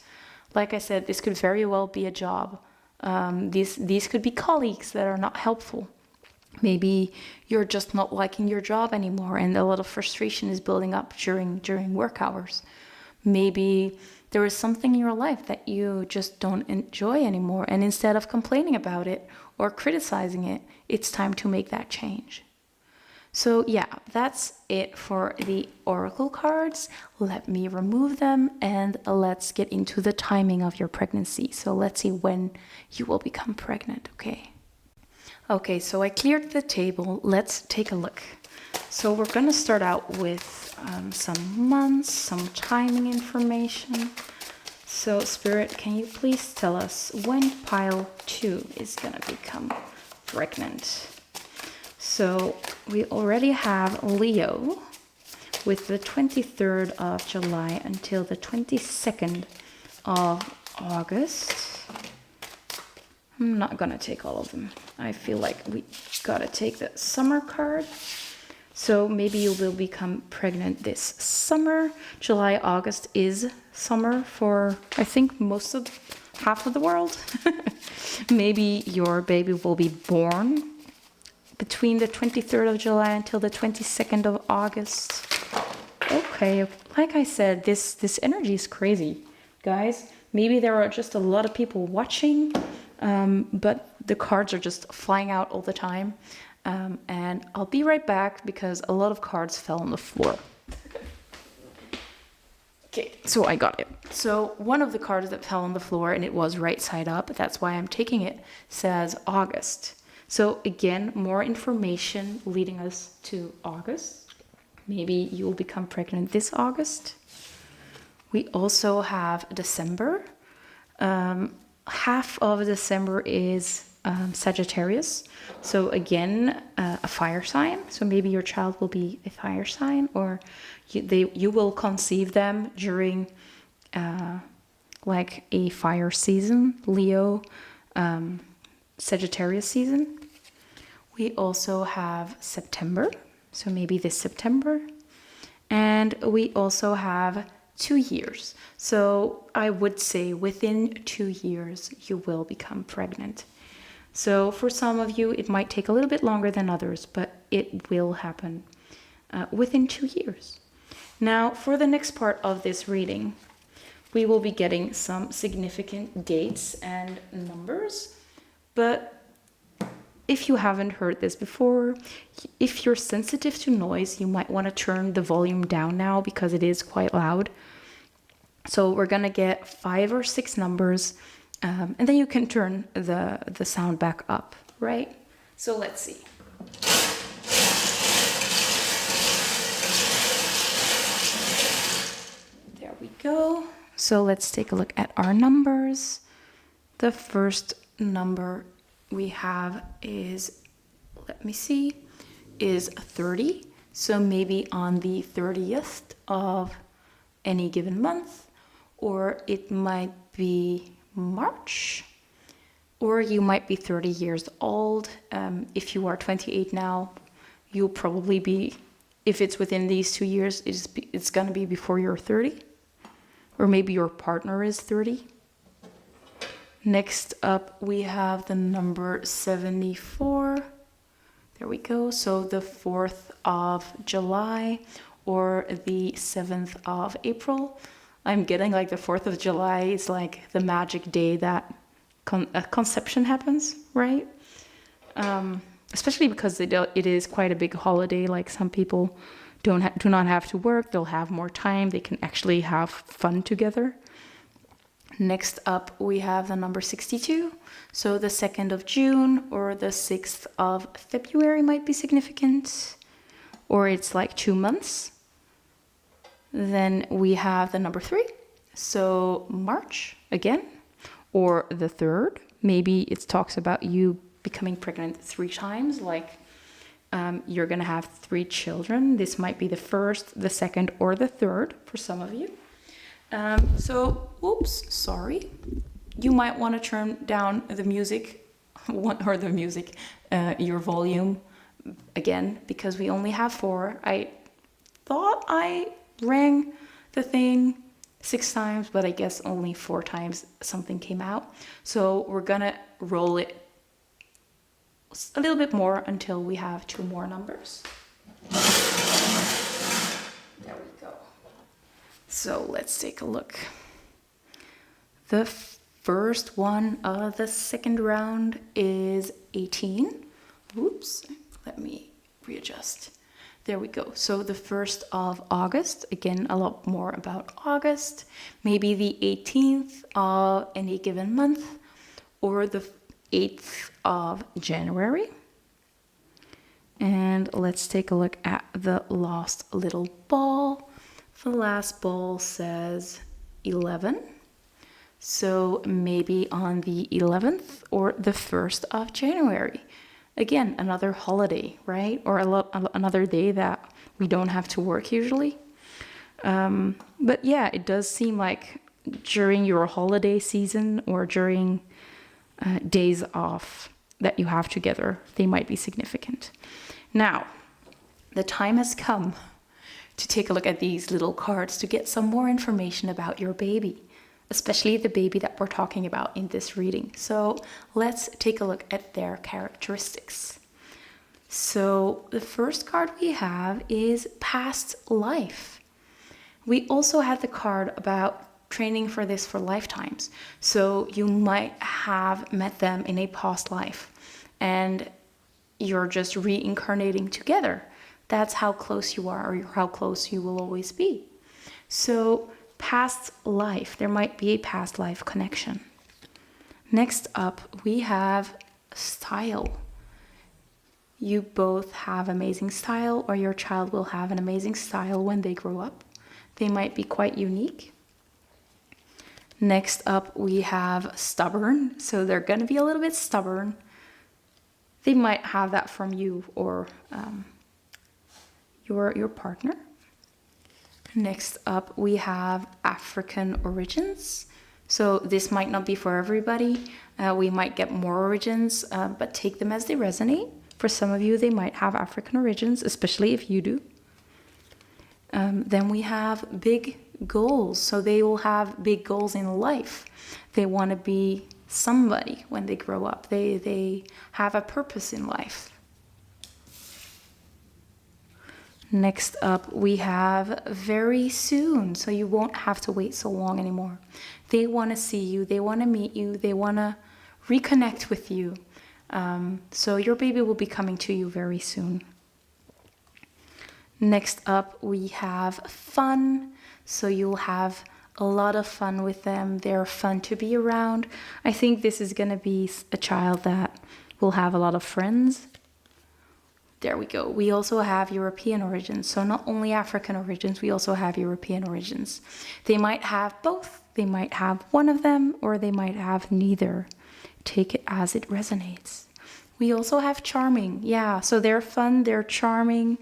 [SPEAKER 1] Like I said, this could very well be a job. These could be colleagues that are not helpful. Maybe you're just not liking your job anymore and a lot of frustration is building up during work hours. Maybe there is something in your life that you just don't enjoy anymore, and instead of complaining about it or criticizing it, it's time to make that change. So yeah, that's it for the oracle cards. Let me remove them and let's get into the timing of your pregnancy. So let's see when you will become pregnant, okay? Okay, so I cleared the table. Let's take a look. So we're going to start out with some months, some timing information. So Spirit, can you please tell us when pile 2 is going to become pregnant? So we already have Leo with the 23rd of July until the 22nd of August. I'm not gonna take all of them. I feel like we gotta take the summer card. So maybe you will become pregnant this summer. July, August is summer for, I think, half of the world. Maybe your baby will be born between the 23rd of July until the 22nd of August. Okay, like I said, this energy is crazy, guys. Maybe there are just a lot of people watching, but the cards are just flying out all the time. And I'll be right back because a lot of cards fell on the floor. Okay, so I got it. So one of the cards that fell on the floor, and it was right side up, that's why I'm taking it, says August. So again, more information leading us to August. Maybe you will become pregnant this August. We also have December. Half of December is Sagittarius. So again, a fire sign. So maybe your child will be a fire sign, or you will conceive them during like a fire season, Leo, Sagittarius season. We also have September, so maybe this September. And we also have 2 years. So I would say within 2 years, you will become pregnant. So for some of you, it might take a little bit longer than others, but it will happen within 2 years. Now, for the next part of this reading, we will be getting some significant dates and numbers, but if you haven't heard this before, if you're sensitive to noise, you might want to turn the volume down now because it is quite loud. So we're going to get 5 or 6 numbers, and then you can turn the sound back up, right? So let's see. There we go. So let's take a look at our numbers. The first number we have is, let me see, is 30. So maybe on the 30th of any given month, or it might be March, or you might be 30 years old. If you are 28 now, you'll probably be, if it's within these 2 years, it's going to be before you're 30, or maybe your partner is 30. Next up, we have the number 74. There we go. So the 4th of July or the 7th of April. I'm getting like the 4th of July is like the magic day that conception happens, right? Especially because it is quite a big holiday. Like some people do not have to work. They'll have more time. They can actually have fun together. Next up, we have the number 62. So the 2nd of June or the 6th of February might be significant, or it's like 2 months. Then we have the number 3. So March again, or the 3rd. Maybe it talks about you becoming pregnant 3 times, like you're going to have 3 children. This might be the 1st, the 2nd, or the 3rd for some of you. Sorry. You might want to turn down the music, your volume again, because we only have 4. I thought I rang the thing 6 times, but I guess only 4 times something came out. So we're gonna roll it a little bit more until we have 2 more numbers. There we go. So let's take a look. The first one of the second round is 18. Oops, let me readjust. There we go. So the 1st of August, again, a lot more about August, maybe the 18th of any given month, or the 8th of January. And let's take a look at the last little ball. The last ball says 11. So maybe on the 11th or the 1st of January. Again, another holiday, right? Or another day that we don't have to work usually. But yeah, it does seem like during your holiday season or during days off that you have together, they might be significant. Now, the time has come to take a look at these little cards to get some more information about your baby, especially the baby that we're talking about in this reading. So let's take a look at their characteristics. So the first card we have is past life. We also had the card about training for this for lifetimes. So you might have met them in a past life and you're just reincarnating together. That's how close you are, or how close you will always be. So past life, there might be a past life connection. Next up, we have style. You both have amazing style, or your child will have an amazing style when they grow up. They might be quite unique. Next up, we have stubborn. So they're going to be a little bit stubborn. They might have that from you or your partner. Next up, we have African origins. So this might not be for everybody. We might get more origins, but take them as they resonate. For some of you, they might have African origins, especially if you do. Then we have big goals. So they will have big goals in life. They want to be somebody when they grow up. They have a purpose in life. Next up, we have very soon. So you won't have to wait so long anymore. They want to see you. They want to meet you. They want to reconnect with you. So your baby will be coming to you very soon. Next up, we have fun. So you'll have a lot of fun with them. They're fun to be around. I think this is going to be a child that will have a lot of friends. There we go. We also have European origins. So not only African origins, we also have European origins. They might have both. They might have one of them, or they might have neither. Take it as it resonates. We also have charming. Yeah, so they're fun, they're charming.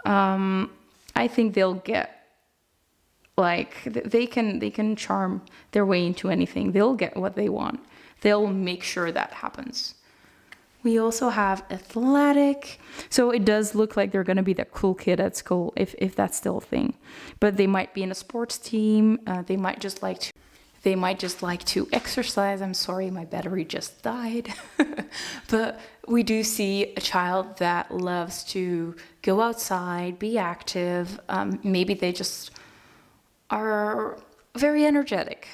[SPEAKER 1] I think they'll get, like, they can charm their way into anything. They'll get what they want. They'll make sure that happens. We also have athletic. So it does look like they're going to be the cool kid at school, if that's still a thing. But they might be in a sports team. They might just like to exercise. I'm sorry, my battery just died. But we do see a child that loves to go outside, be active. Maybe they just are very energetic.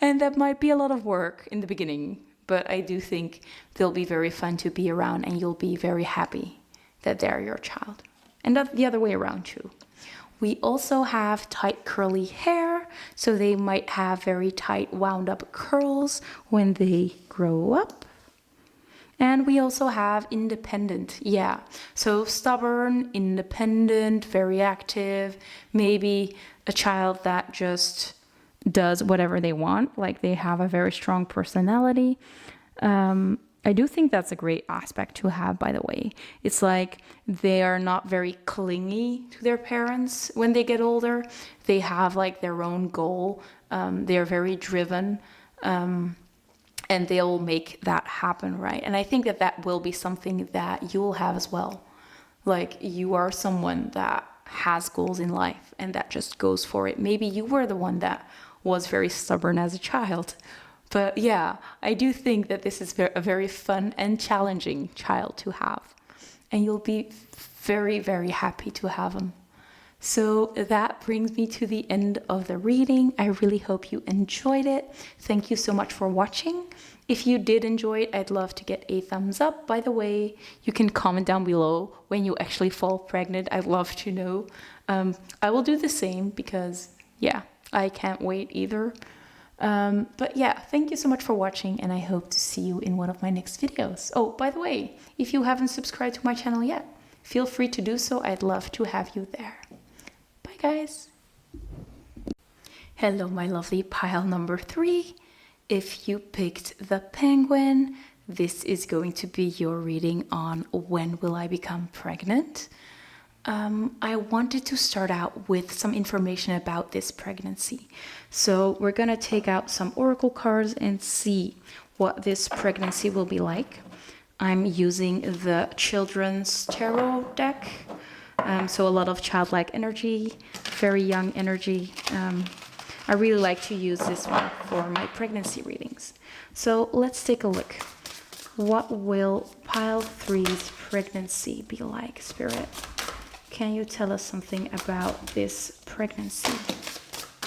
[SPEAKER 1] And that might be a lot of work in the beginning. But I do think they'll be very fun to be around, and you'll be very happy that they're your child. And the other way around too. We also have tight curly hair, so they might have very tight wound up curls when they grow up. And we also have independent, yeah. So stubborn, independent, very active, maybe a child that just does whatever they want, like they have a very strong personality. I do think that's a great aspect to have, by the way. It's like they are not very clingy to their parents when they get older. They have like their own goal. They're very driven, and they'll make that happen, right? And I think that will be something that you'll have as well. Like you are someone that has goals in life and that just goes for it. Maybe you were the one that was very stubborn as a child. But yeah, I do think that this is a very fun and challenging child to have. And you'll be very, very happy to have him. So that brings me to the end of the reading. I really hope you enjoyed it. Thank you so much for watching. If you did enjoy it, I'd love to get a thumbs up. By the way, you can comment down below when you actually fall pregnant. I'd love to know. I will do the same because, yeah, I can't wait either. But yeah, thank you so much for watching, and I hope to see you in one of my next videos. Oh, by the way, if you haven't subscribed to my channel yet, feel free to do so. I'd love to have you there. Bye, guys. Hello, my lovely pile number 3. If you picked the penguin, this is going to be your reading on when will I become pregnant. I wanted to start out with some information about this pregnancy. So we're going to take out some oracle cards and see what this pregnancy will be like. I'm using the Children's Tarot deck. So a lot of childlike energy, very young energy. I really like to use this one for my pregnancy readings. So let's take a look. What will pile 3's pregnancy be like, Spirit? Can you tell us something about this pregnancy?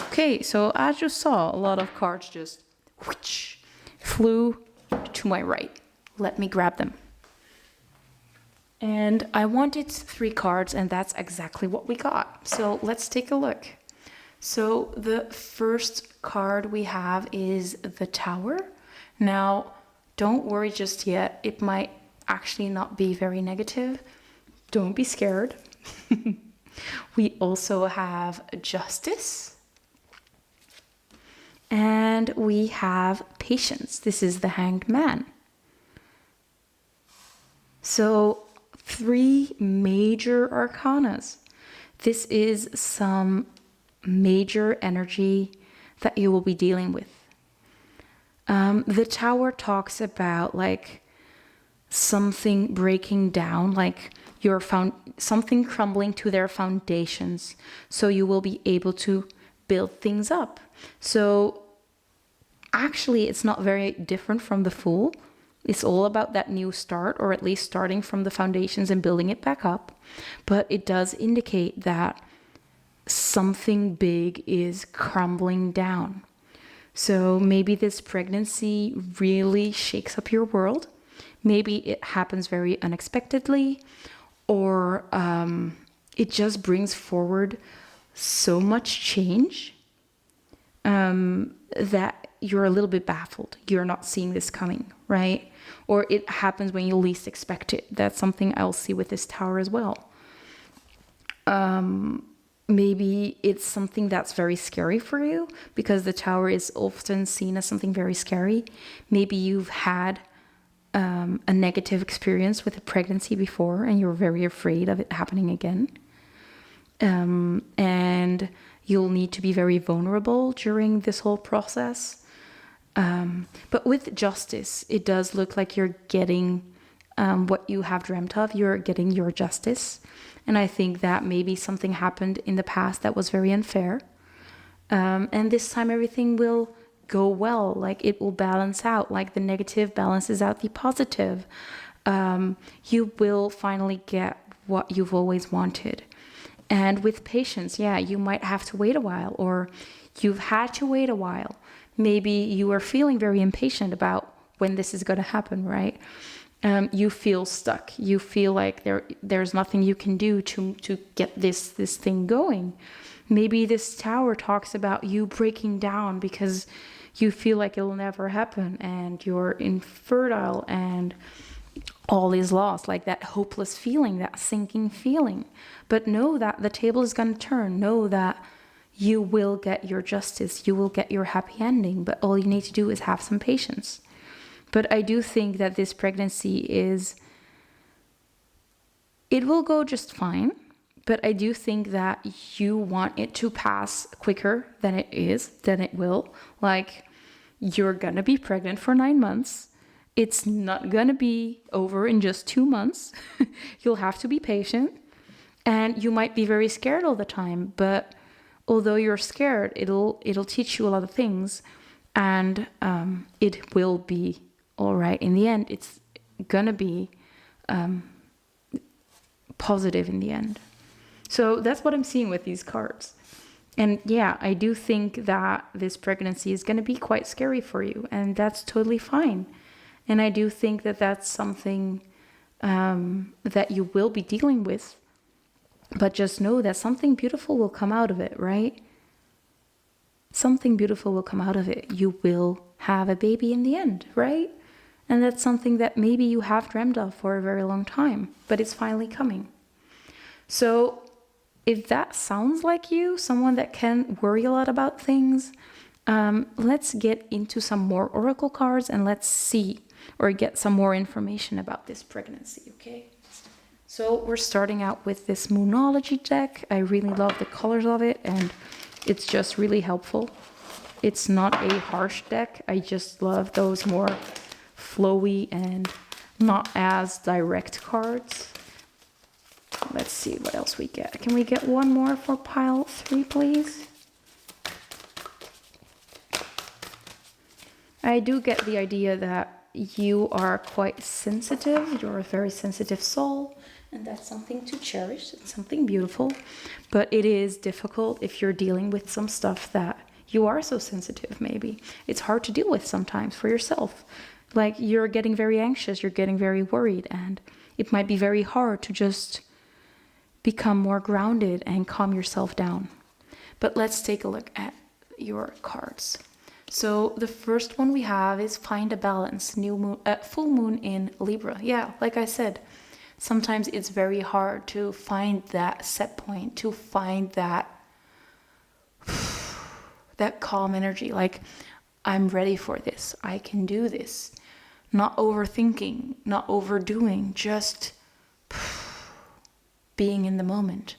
[SPEAKER 1] Okay, so as you saw, a lot of cards just whoosh, flew to my right. Let me grab them. And I wanted 3 cards, and that's exactly what we got. So let's take a look. So the first card we have is the Tower. Now, don't worry just yet. It might actually not be very negative. Don't be scared. We also have Justice. And we have Patience. This is the Hanged Man. So 3 major arcanas. This is some major energy that you will be dealing with. The Tower talks about like something breaking down, like something crumbling to their foundations, so you will be able to build things up. So actually it's not very different from the Fool. It's all about that new start, or at least starting from the foundations and building it back up. But it does indicate that something big is crumbling down. So maybe this pregnancy really shakes up your world. Maybe it happens very unexpectedly, or it just brings forward so much change that you're a little bit baffled. You're not seeing this coming, right? Or it happens when you least expect it. That's something I'll see with this Tower as well. Maybe it's something that's very scary for you, because the Tower is often seen as something very scary. Maybe you've had a negative experience with a pregnancy before and you're very afraid of it happening again. And you'll need to be very vulnerable during this whole process. But with Justice, it does look like you're getting what you have dreamt of. You're getting your justice. And I think that maybe something happened in the past that was very unfair. And this time everything will go well, like it will balance out, like the negative balances out the positive. You will finally get what you've always wanted. And with Patience, yeah, you might have to wait a while, or you've had to wait a while. Maybe you are feeling very impatient about when this is going to happen, right? You feel stuck. You feel like there's nothing you can do to get this thing going. Maybe this Tower talks about you breaking down because you feel like it'll never happen and you're infertile and all is lost, like that hopeless feeling, that sinking feeling. But know that the table is going to turn. Know that you will get your justice. You will get your happy ending. But all you need to do is have some patience. But I do think that this pregnancy it will go just fine. But I do think that you want it to pass quicker than it will. Like, you're going to be pregnant for 9 months. It's not going to be over in just 2 months. You'll have to be patient. And you might be very scared all the time, but although you're scared, it'll teach you a lot of things, and it will be all right in the end. It's gonna be positive in the end. So that's what I'm seeing with these cards. And yeah, I do think that this pregnancy is going to be quite scary for you, and that's totally fine. And I do think that that's something that you will be dealing with. But just know that something beautiful will come out of it, right? Something beautiful will come out of it. You will have a baby in the end, right? And that's something that maybe you have dreamt of for a very long time, but it's finally coming. So if that sounds like you, someone that can worry a lot about things, let's get into some more oracle cards and let's see or get some more information about this pregnancy, okay? So we're starting out with this Moonology deck. I really love the colors of it, and it's just really helpful. It's not a harsh deck. I just love those more flowy and not as direct cards. Let's see what else we get. Can we get one more for pile 3, please? I do get the idea that you are quite sensitive. You're a very sensitive soul, and that's something to cherish. It's something beautiful, but it is difficult if you're dealing with some stuff that you are so sensitive, maybe. It's hard to deal with sometimes for yourself. Like, you're getting very anxious, you're getting very worried, and it might be very hard to just become more grounded and calm yourself down. But let's take a look at your cards. So the first one we have is find a balance, new moon, full moon in Libra. Yeah, like I said, sometimes it's very hard to find that set point, to find that that calm energy. Like, I'm ready for this. I can do this. Not overthinking, not overdoing, just being in the moment.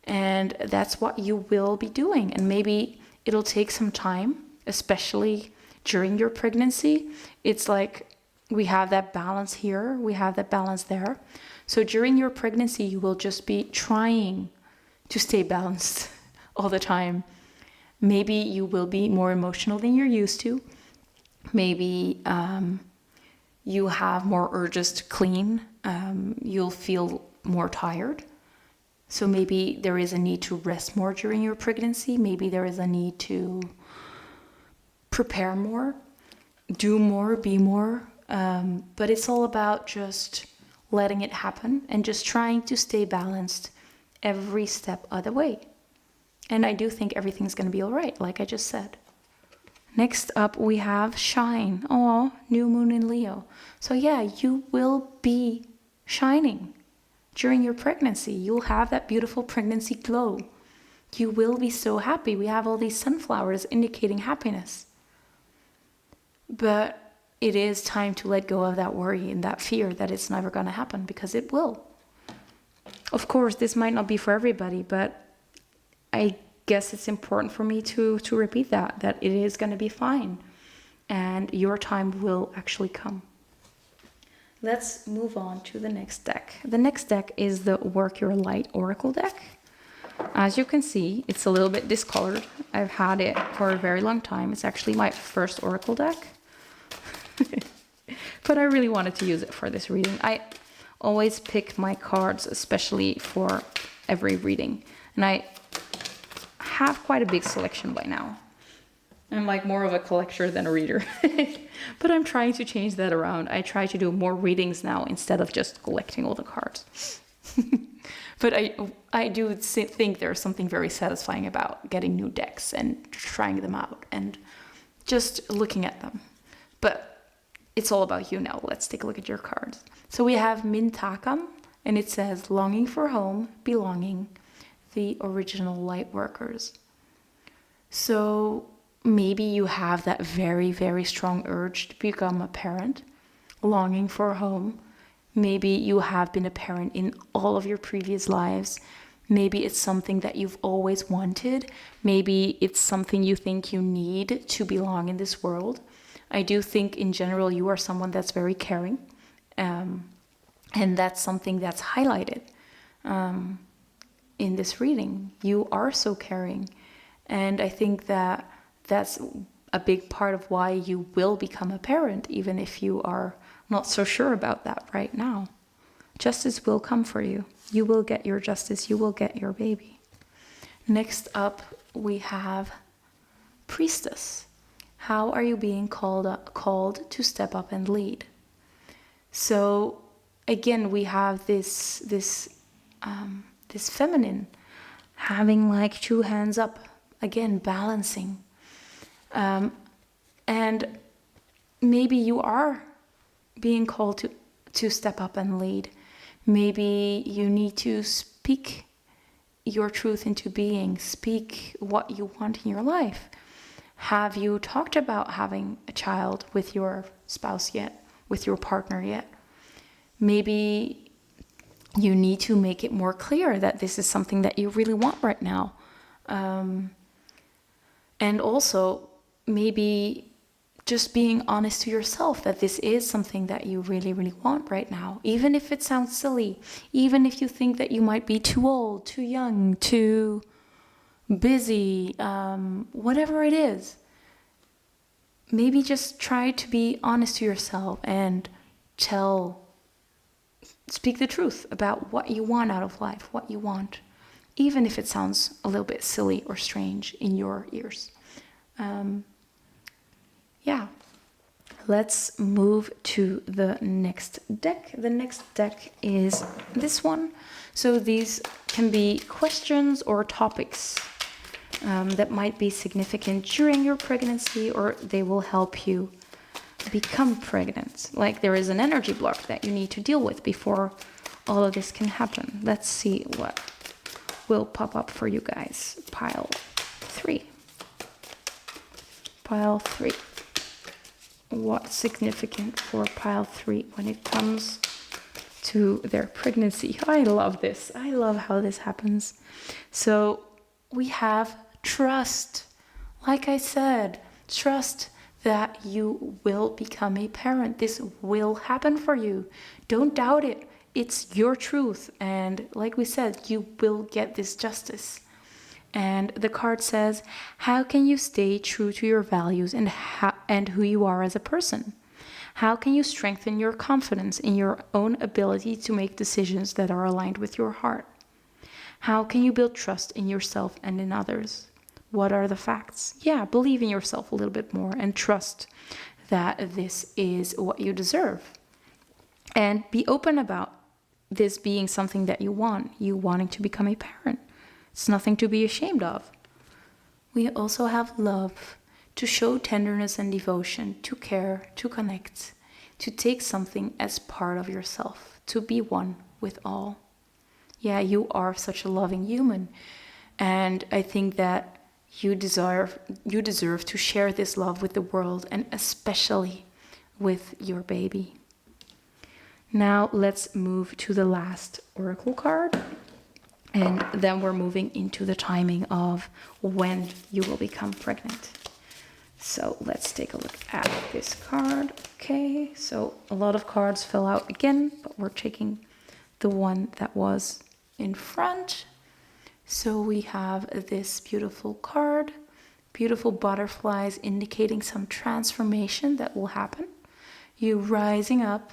[SPEAKER 1] And that's what you will be doing. And maybe it'll take some time, especially during your pregnancy. It's like we have that balance here, we have that balance there. So during your pregnancy, you will just be trying to stay balanced all the time. Maybe you will be more emotional than you're used to. Maybe you have more urges to clean. You'll feel more tired. So maybe there is a need to rest more during your pregnancy. Maybe there is a need to prepare more, do more, be more. But it's all about just letting it happen and just trying to stay balanced every step of the way. And I do think everything's going to be all right, like I just said. Next up, we have shine. Oh, new moon in Leo. So yeah, you will be shining during your pregnancy. You'll have that beautiful pregnancy glow. You will be so happy. We have all these sunflowers indicating happiness. But it is time to let go of that worry and that fear that it's never going to happen, because it will. Of course, this might not be for everybody, but I guess it's important for me to repeat that it is going to be fine. And your time will actually come. Let's move on to the next deck. The next deck is the Work Your Light Oracle deck. As you can see, it's a little bit discolored. I've had it for a very long time. It's actually my first Oracle deck. But I really wanted to use it for this reading. I always pick my cards especially for every reading. And I have quite a big selection by now. I'm like more of a collector than a reader. But I'm trying to change that around. I try to do more readings now instead of just collecting all the cards. But I do think there's something very satisfying about getting new decks and trying them out and just looking at them. But it's all about you now. Let's take a look at your cards. So we have Mintakam, and it says longing for home, belonging, the original light workers. So maybe you have that very, very strong urge to become a parent, longing for home. Maybe you have been a parent in all of your previous lives. Maybe it's something that you've always wanted. Maybe it's something you think you need to belong in this world. I do think in general you are someone that's very caring. And that's something that's highlighted. in this reading. You are so caring. And I think that that's a big part of why you will become a parent, even if you are not so sure about that right now. Justice will come for you. You will get your justice. You will get your baby. Next up, we have Priestess. How are you being called to step up and lead? So again, we have this feminine having like two hands up, again balancing, and maybe you are being called to step up and lead. Maybe you need to speak your truth into being, speak what you want in your life. Have you talked about having a child with your spouse yet, with your partner yet? Maybe you need to make it more clear that this is something that you really want right now. And also, maybe just being honest to yourself that this is something that you really, really want right now. Even if it sounds silly, even if you think that you might be too old, too young, too busy, whatever it is. Maybe just try to be honest to yourself and speak the truth about what you want out of life, what you want, even if it sounds a little bit silly or strange in your ears. Yeah, let's move to the next deck. The next deck is this one. So these can be questions or topics that might be significant during your pregnancy, or they will help you become pregnant. Like there is an energy block that you need to deal with before all of this can happen. Let's see what will pop up for you guys. Pile 3. Pile 3. What's significant for pile 3 when it comes to their pregnancy? I love this. I love how this happens. So we have trust. Like I said, trust that you will become a parent. This will happen for you. Don't doubt it. It's your truth. And like we said, you will get this justice. And the card says, how can you stay true to your values and who you are as a person? How can you strengthen your confidence in your own ability to make decisions that are aligned with your heart? How can you build trust in yourself and in others? What are the facts? Yeah, believe in yourself a little bit more and trust that this is what you deserve. And be open about this being something that you wanting to become a parent. It's nothing to be ashamed of. We also have love, to show tenderness and devotion, to care, to connect, to take something as part of yourself, to be one with all. Yeah, you are such a loving human. And I think that you deserve to share this love with the world, and especially with your baby. Now let's move to the last oracle card. And then we're moving into the timing of when you will become pregnant. So let's take a look at this card. Okay, so a lot of cards fell out again, but we're taking the one that was in front. So we have this beautiful card, beautiful butterflies indicating some transformation that will happen. You rising up,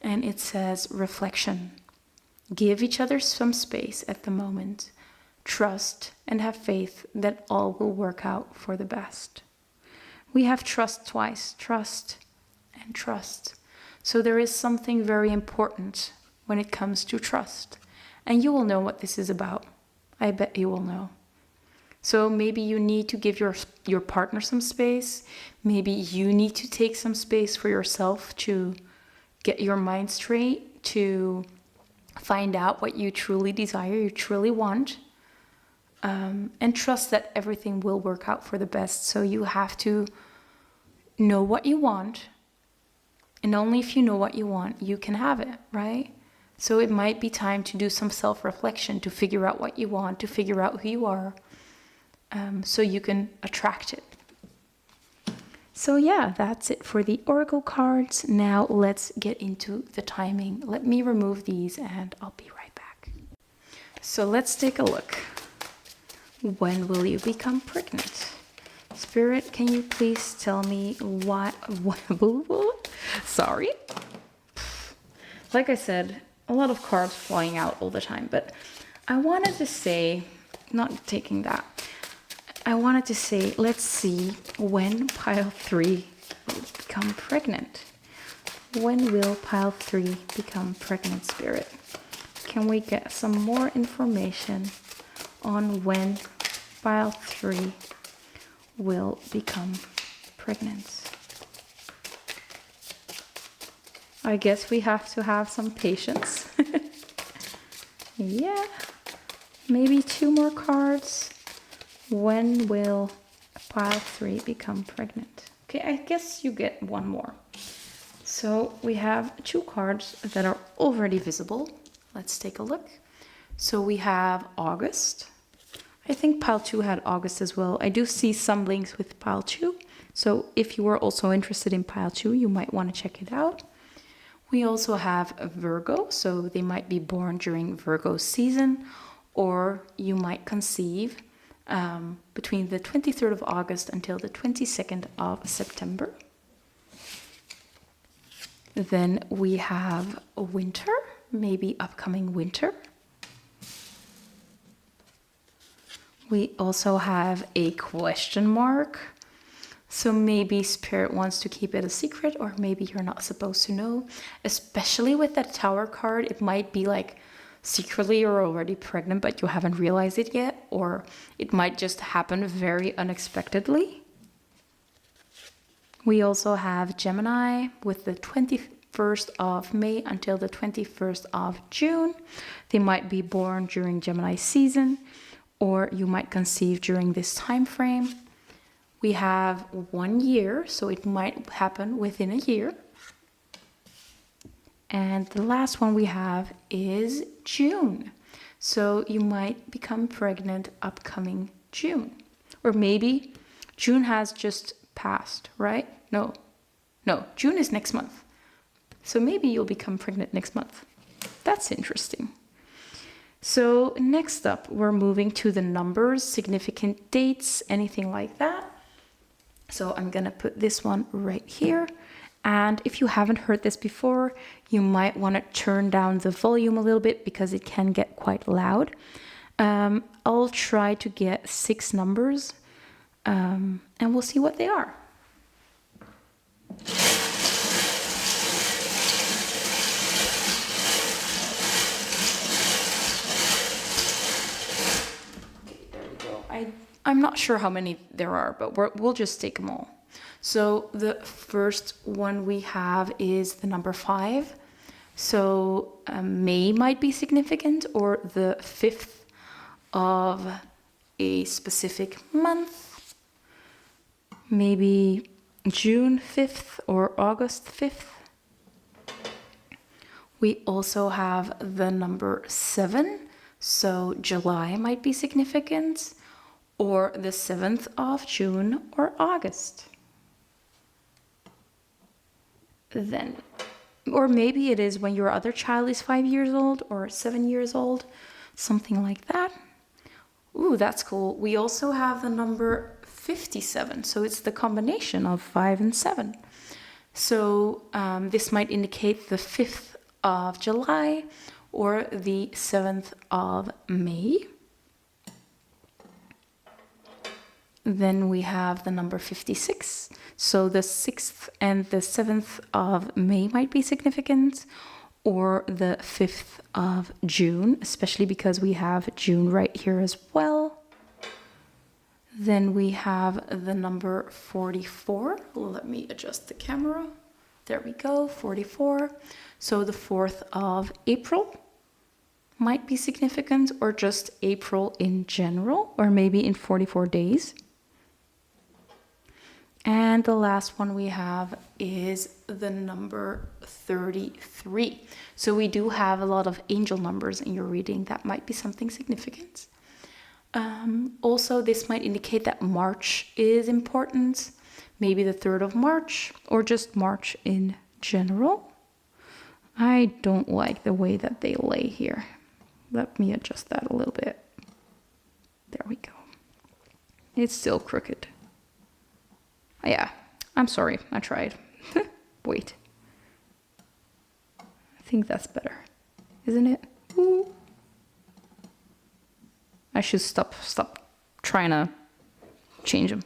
[SPEAKER 1] and it says reflection. Give each other some space at the moment. Trust and have faith that all will work out for the best. We have trust twice, trust and trust. So there is something very important when it comes to trust. And you will know what this is about. I bet you will know. So maybe you need to give your partner some space. Maybe you need to take some space for yourself to get your mind straight, to find out what you truly desire, you truly want, and trust that everything will work out for the best. So you have to know what you want, and only if you know what you want, you can have it, right? So it might be time to do some self-reflection, to figure out what you want, to figure out who you are, so you can attract it. So yeah, that's it for the oracle cards. Now let's get into the timing. Let me remove these and I'll be right back. So let's take a look. When will you become pregnant? Spirit, can you please tell me what sorry. Like I said, a lot of cards flying out all the time, but I wanted to say, not taking that. I wanted to say, let's see when pile 3 will become pregnant. When will pile 3 become pregnant, Spirit? Can we get some more information on when pile 3 will become pregnant? I guess we have to have some patience. Yeah, maybe 2 more cards. When will pile 3 become pregnant? Okay, I guess you get 1 more. So we have 2 cards that are already visible. Let's take a look. So we have August. I think pile 2 had August as well. I do see some links with pile 2. So if you are also interested in pile 2, you might want to check it out. We also have Virgo, so they might be born during Virgo season, or you might conceive between the 23rd of August until the 22nd of September. Then we have winter, maybe upcoming winter. We also have a question mark. So maybe Spirit wants to keep it a secret, or maybe you're not supposed to know. Especially with that Tower card, it might be like secretly you're already pregnant, but you haven't realized it yet, or it might just happen very unexpectedly. We also have Gemini with the 21st of May until the 21st of June. They might be born during Gemini season, or you might conceive during this time frame. We have 1 year, so it might happen within a year. And the last one we have is June. So you might become pregnant upcoming June. Or maybe June has just passed, right? No, June is next month. So maybe you'll become pregnant next month. That's interesting. So next up, we're moving to the numbers, significant dates, anything like that. So I'm gonna put this one right here. And if you haven't heard this before, you might want to turn down the volume a little bit because it can get quite loud. I'll try to get 6 numbers and we'll see what they are. Okay, there we go. I'm not sure how many there are, but we'll just take them all. So the first one we have is the number 5. So May might be significant, or the 5th of a specific month. Maybe June 5th or August 5th. We also have the number 7. So July might be significant, or the 7th of June or August. Then, or maybe it is when your other child is 5 years old or 7 years old, something like that. Ooh, that's cool. We also have the number 57, so it's the combination of 5 and 7. So this might indicate the 5th of July or the 7th of May. Then we have the number 56. So the 6th and the 7th of May might be significant, or the 5th of June, especially because we have June right here as well. Then we have the number 44. Let me adjust the camera. There we go, 44. So the 4th of April might be significant, or just April in general, or maybe in 44 days. And the last one we have is the number 33. So we do have a lot of angel numbers in your reading. That might be something significant. Also, this might indicate that March is important. Maybe the 3rd of March, or just March in general. I don't like the way that they lay here. Let me adjust that a little bit. There we go. It's still crooked. Yeah, I'm sorry, I tried. Wait. I think that's better, isn't it? Ooh. I should stop trying to change them.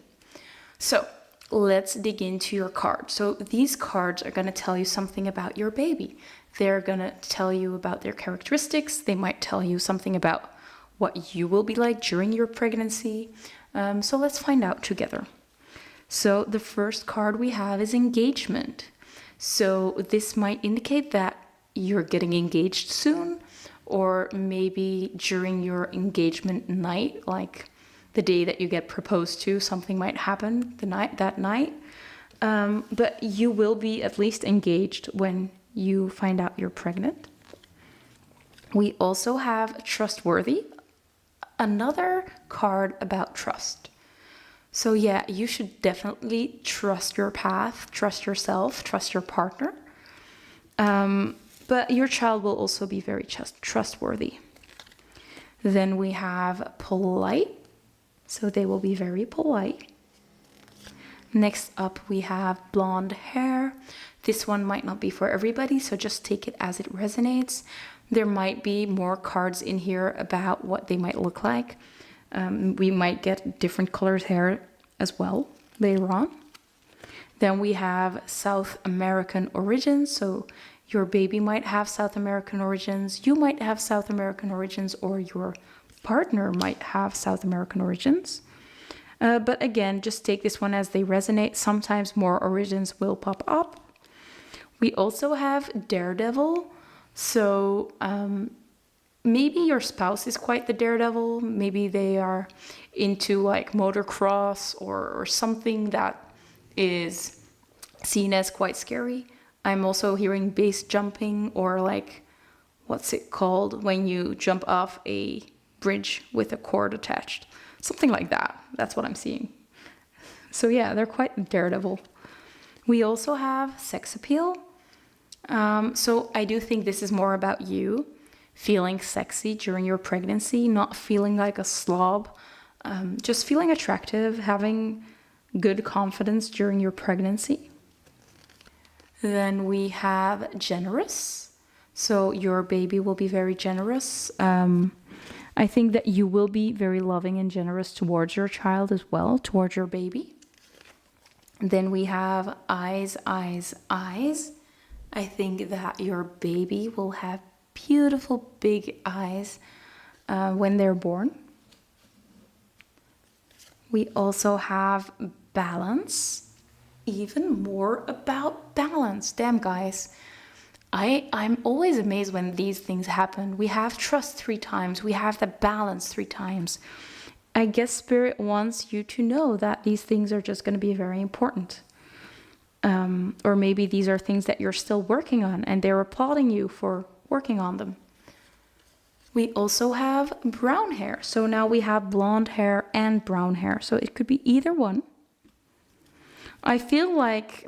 [SPEAKER 1] So let's dig into your card. So these cards are going to tell you something about your baby. They're going to tell you about their characteristics. They might tell you something about what you will be like during your pregnancy. So let's find out together. So the first card we have is engagement. So this might indicate that you're getting engaged soon, or maybe during your engagement night, like the day that you get proposed to, something might happen that night. But you will be at least engaged when you find out you're pregnant. We also have trustworthy, another card about trust. So yeah, you should definitely trust your path, trust yourself, trust your partner. But your child will also be very trustworthy. Then we have polite. So they will be very polite. Next up, we have blonde hair. This one might not be for everybody, so just take it as it resonates. There might be more cards in here about what they might look like. We might get different colored hair as well later on. Then we have South American origins. So your baby might have South American origins. You might have South American origins, or your partner might have South American origins. But again, just take this one as they resonate. Sometimes more origins will pop up. We also have daredevil. So maybe your spouse is quite the daredevil. Maybe they are into like motocross or something that is seen as quite scary. I'm also hearing base jumping, or like, what's it called when you jump off a bridge with a cord attached? Something like that. That's what I'm seeing. So yeah, they're quite daredevil. We also have sex appeal. So I do think this is more about you feeling sexy during your pregnancy, not feeling like a slob, just feeling attractive, having good confidence during your pregnancy. Then we have generous. So your baby will be very generous. I think that you will be very loving and generous towards your child as well, towards your baby. Then we have eyes, eyes, eyes. I think that your baby will have beautiful big eyes when they're born. We also have balance. Even more about balance. Damn, guys. I'm always amazed when these things happen. We have trust 3 times. We have the balance 3 times. I guess Spirit wants you to know that these things are just going to be very important. Or maybe these are things that you're still working on and they're applauding you for working on them. We also have brown hair. So now we have blonde hair and brown hair. So it could be either one. I feel like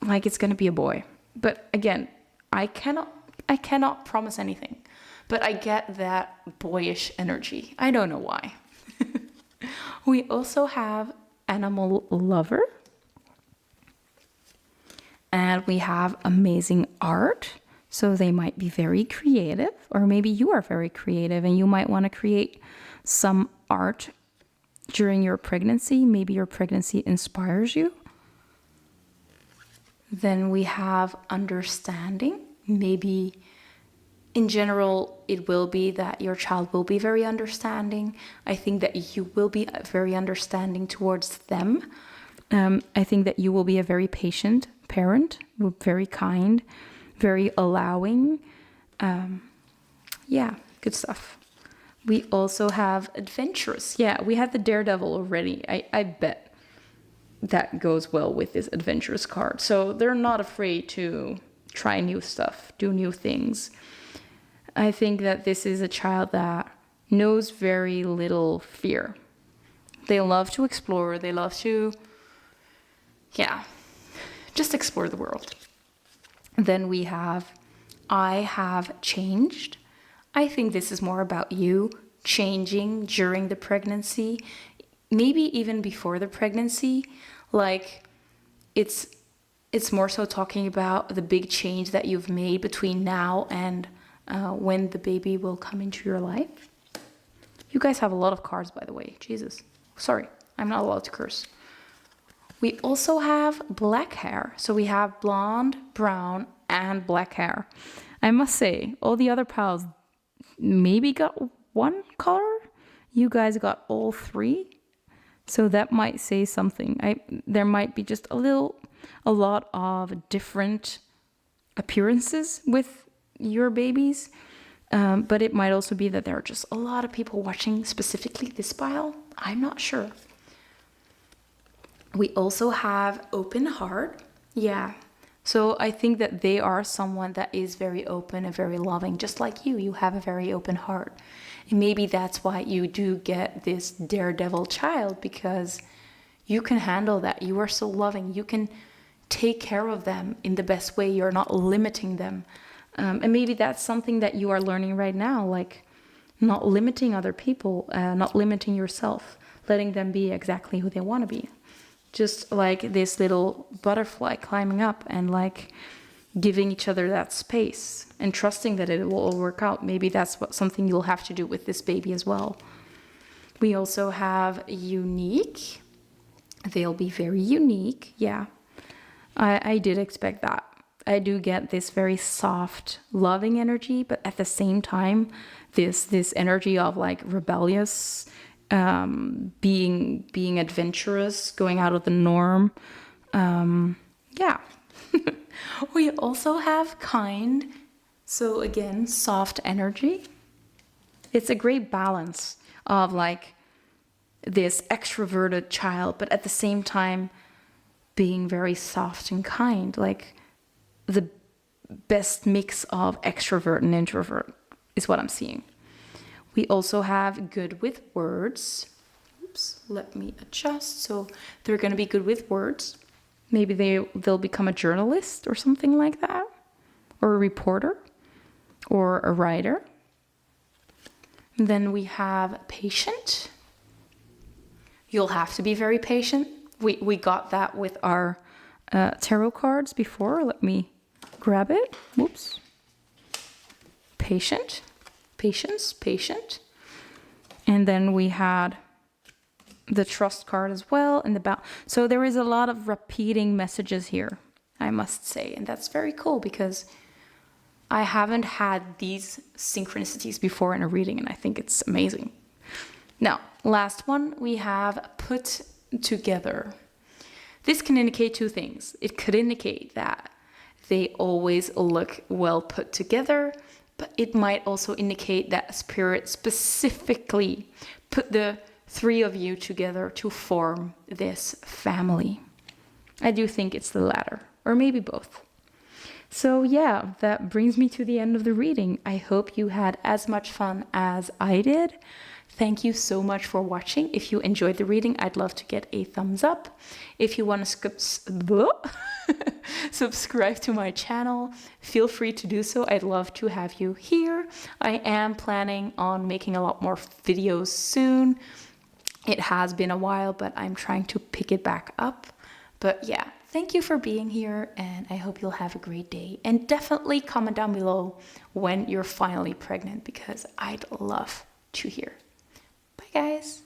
[SPEAKER 1] it's going to be a boy. But again, I cannot promise anything. But I get that boyish energy. I don't know why. We also have animal lover. And we have amazing art. So they might be very creative, or maybe you are very creative and you might want to create some art during your pregnancy. Maybe your pregnancy inspires you. Then we have understanding. Maybe in general, it will be that your child will be very understanding. I think that you will be very understanding towards them. I think that you will be a very patient parent, very kind, very allowing. Yeah, good stuff. We also have adventurous. Yeah, we had the daredevil already. I bet that goes well with this adventurous card. So they're not afraid to try new stuff, do new things. I think that this is a child that knows very little fear. They love to explore. They love to, just explore the world. Then we have I have changed. I think this is more about you changing during the pregnancy, maybe even before the pregnancy. Like it's more so talking about the big change that you've made between now and when the baby will come into your life. You guys have a lot of cards, by the way. Jesus. Sorry, I'm not allowed to curse. We also have black hair. So we have blonde, brown, and black hair. I must say, all the other pals maybe got one color. You guys got all three. So that might say something. There might be just a lot of different appearances with your babies. But it might also be that there are just a lot of people watching specifically this pile. I'm not sure. We also have open heart. Yeah. So I think that they are someone that is very open and very loving. Just like you have a very open heart. And maybe that's why you do get this daredevil child, because you can handle that. You are so loving. You can take care of them in the best way. You're not limiting them. And maybe that's something that you are learning right now, like not limiting other people, not limiting yourself, letting them be exactly who they want to be. Just like this little butterfly climbing up and like giving each other that space and trusting that it will all work out. Maybe that's something you'll have to do with this baby as well. We also have unique. They'll be very unique. Yeah, I did expect that. I do get this very soft, loving energy, but at the same time, this energy of like rebellious, being adventurous, going out of the norm. Yeah. We also have kind. So again, soft energy. It's a great balance of like this extroverted child, but at the same time being very soft and kind. Like the best mix of extrovert and introvert is what I'm seeing. We also have good with words. Oops, let me adjust. So they're going to be good with words. Maybe they'll become a journalist or something like that, or a reporter, or a writer. And then we have patient. You'll have to be very patient. We got that with our tarot cards before. Let me grab it. Whoops. Patient. Patience. Patient. And then we had the trust card as well. So there is a lot of repeating messages here, I must say. And that's very cool because I haven't had these synchronicities before in a reading, and I think it's amazing. Now, last one, we have put together. This can indicate two things. It could indicate that they always look well put together, but it might also indicate that Spirit specifically put the three of you together to form this family. I do think it's the latter, or maybe both. So yeah, that brings me to the end of the reading. I hope you had as much fun as I did. Thank you so much for watching. If you enjoyed the reading, I'd love to get a thumbs up. If you want to subscribe to my channel, feel free to do so. I'd love to have you here. I am planning on making a lot more videos soon. It has been a while, but I'm trying to pick it back up. But yeah, thank you for being here, and I hope you'll have a great day. And definitely comment down below when you're finally pregnant, because I'd love to hear. Bye, guys.